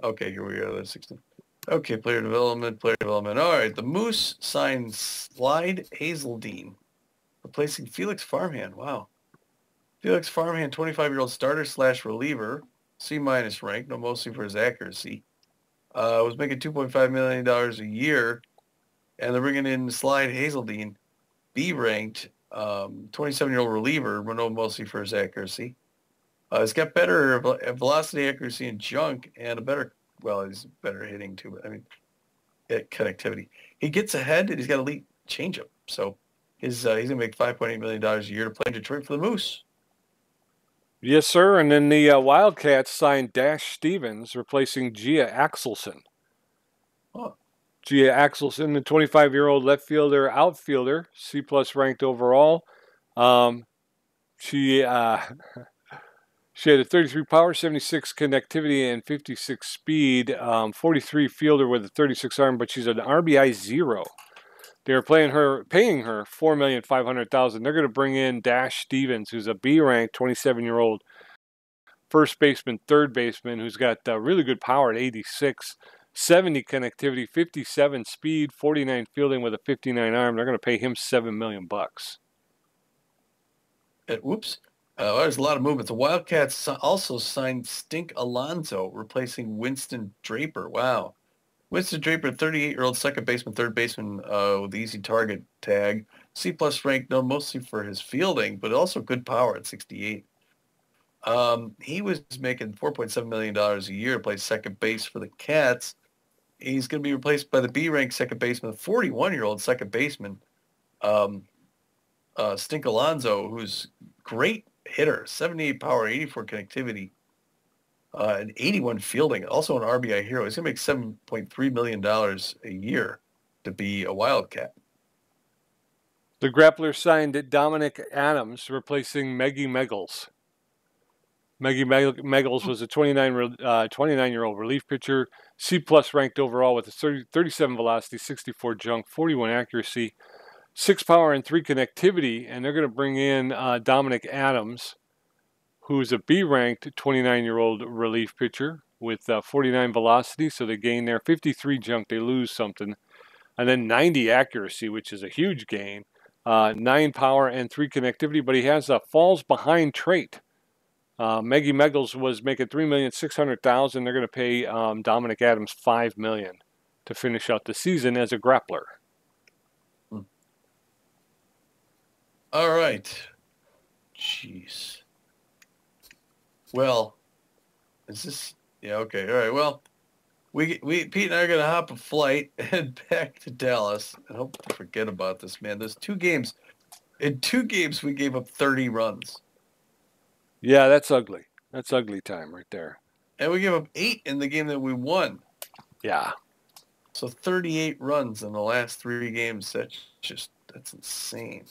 Okay, here we are. That's 16. Okay, player development. All right, the Moose signed Slide Hazeldine, replacing Felix Farmhand. Wow. Felix Farmhand, 25-year-old starter/reliever, C- rank, no mostly for his accuracy. Was making $2.5 million a year, and they're bringing in Slide Hazeldine, B-ranked, 27-year-old reliever, no mostly for his accuracy. He's got better velocity, accuracy, and junk, and he's better hitting too, but I mean, connectivity. He gets ahead, and he's got elite changeup. So he's going to make $5.8 million a year to play in Detroit for the Moose. Yes, sir. And then the Wildcats signed Dash Stevens, replacing Gia Axelson. Oh. Gia Axelson, the 25-year-old left fielder, outfielder, C+ ranked overall. She had a 33 power, 76 connectivity, and 56 speed. 43 fielder with a 36 arm, but she's an RBI 0. They're paying her $4,500,000. They're going to bring in Dash Stevens, who's a B-ranked 27-year-old first baseman, third baseman, who's got really good power at 86, 70 connectivity, 57 speed, 49 fielding with a 59 arm. They're going to pay him $7 million. Whoops. There's a lot of movement. The Wildcats also signed Stink Alonso, replacing Winston Draper. Wow. Winston Draper, 38-year-old second baseman, third baseman with easy target tag. C+ ranked, mostly for his fielding, but also good power at 68. He was making $4.7 million a year to play second base for the Cats. He's going to be replaced by the B-ranked second baseman, 41-year-old second baseman, Stink Alonso, who's great hitter, 78 power, 84 connectivity, and 81 fielding, also an RBI hero. He's going to make $7.3 million a year to be a Wildcat. The Grapplers signed Dominic Adams, replacing Maggie Meggles. Maggie Meggles was a 29-year-old relief pitcher, C+ ranked overall with a 37 velocity, 64 junk, 41 accuracy, 6 power, and 3 connectivity. And they're going to bring in Dominic Adams, who's a B-ranked 29-year-old relief pitcher with 49 velocity. So they gain there, 53 junk, they lose something. And then 90 accuracy, which is a huge gain. 9 power and 3 connectivity, but he has a falls behind trait. Maggie Meggles was making $3,600,000. They're going to pay Dominic Adams $5 million to finish out the season as a grappler. All right. Jeez. Well, is this? Yeah. Okay. All right. Well, we Pete and I are gonna hop a flight and head back to Dallas and hope to forget about this, man. There's 2 games. In 2 games, we gave up 30 runs. Yeah, that's ugly. That's ugly time right there. And we gave up 8 in the game that we won. Yeah. So 38 runs in the last 3 games. That's insane.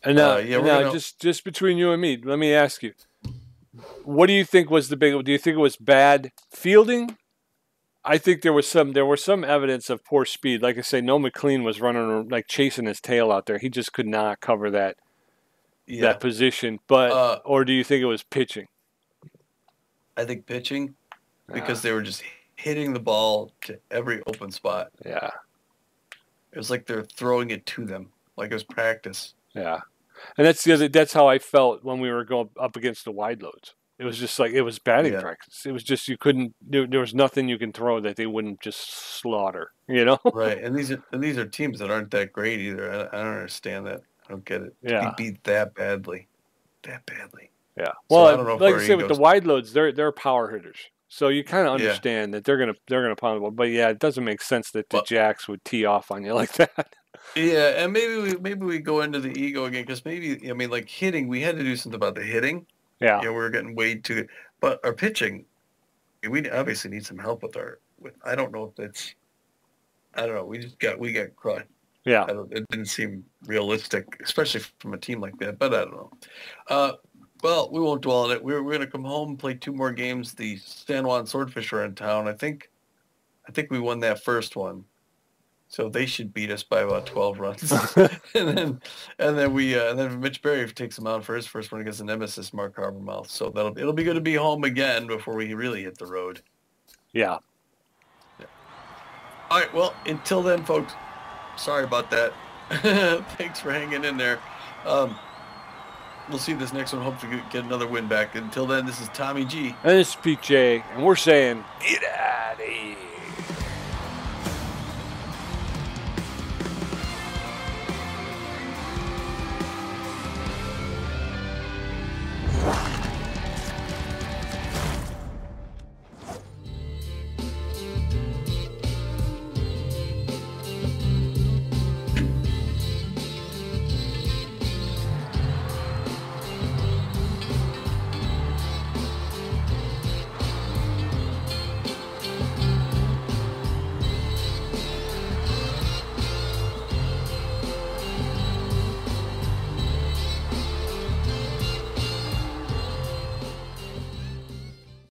And now, Yeah, we're gonna... just between you and me, let me ask you, what do you think was the big? Do you think it was bad fielding? I think there was some evidence of poor speed. Like I say, Noah McLean was running like chasing his tail out there. He just could not cover that position. But or do you think it was pitching? I think pitching, because they were just hitting the ball to every open spot. Yeah. It was like they're throwing it to them, like it was practice. Yeah. And that's how I felt when we were going up against the wide loads. It was just like it was batting practice. It was just you couldn't. There was nothing you can throw that they wouldn't just slaughter. You know. Right, and these are teams that aren't that great either. I don't understand that. I don't get it. Yeah. To be beat that badly. Yeah. So Well, I don't know like I said, with the wide loads, they're power hitters. So you kind of understand that they're gonna pound the ball. But yeah, it doesn't make sense that the Jacks would tee off on you like that. Yeah, and maybe we go into the ego again, because maybe, I mean, like hitting, we had to do something about the hitting. Yeah. We were getting way too. But our pitching, we obviously need some help with I don't know if it's. I don't know. We got crushed. Yeah. It didn't seem realistic, especially from a team like that. But I don't know. Well, we won't dwell on it. We're going to come home and play 2 more games. The San Juan Swordfish are in town. I think we won that first one, so they should beat us by about 12 runs. and then Mitch Berry takes them out for his first one against the nemesis Mark Habermouth. So it'll be good to be home again before we really hit the road. Yeah. All right. Well, until then, folks. Sorry about that. Thanks for hanging in there. We'll see this next one. Hopefully get another win back. Until then, this is Tommy G. And this is Pete J. And we're saying, get out.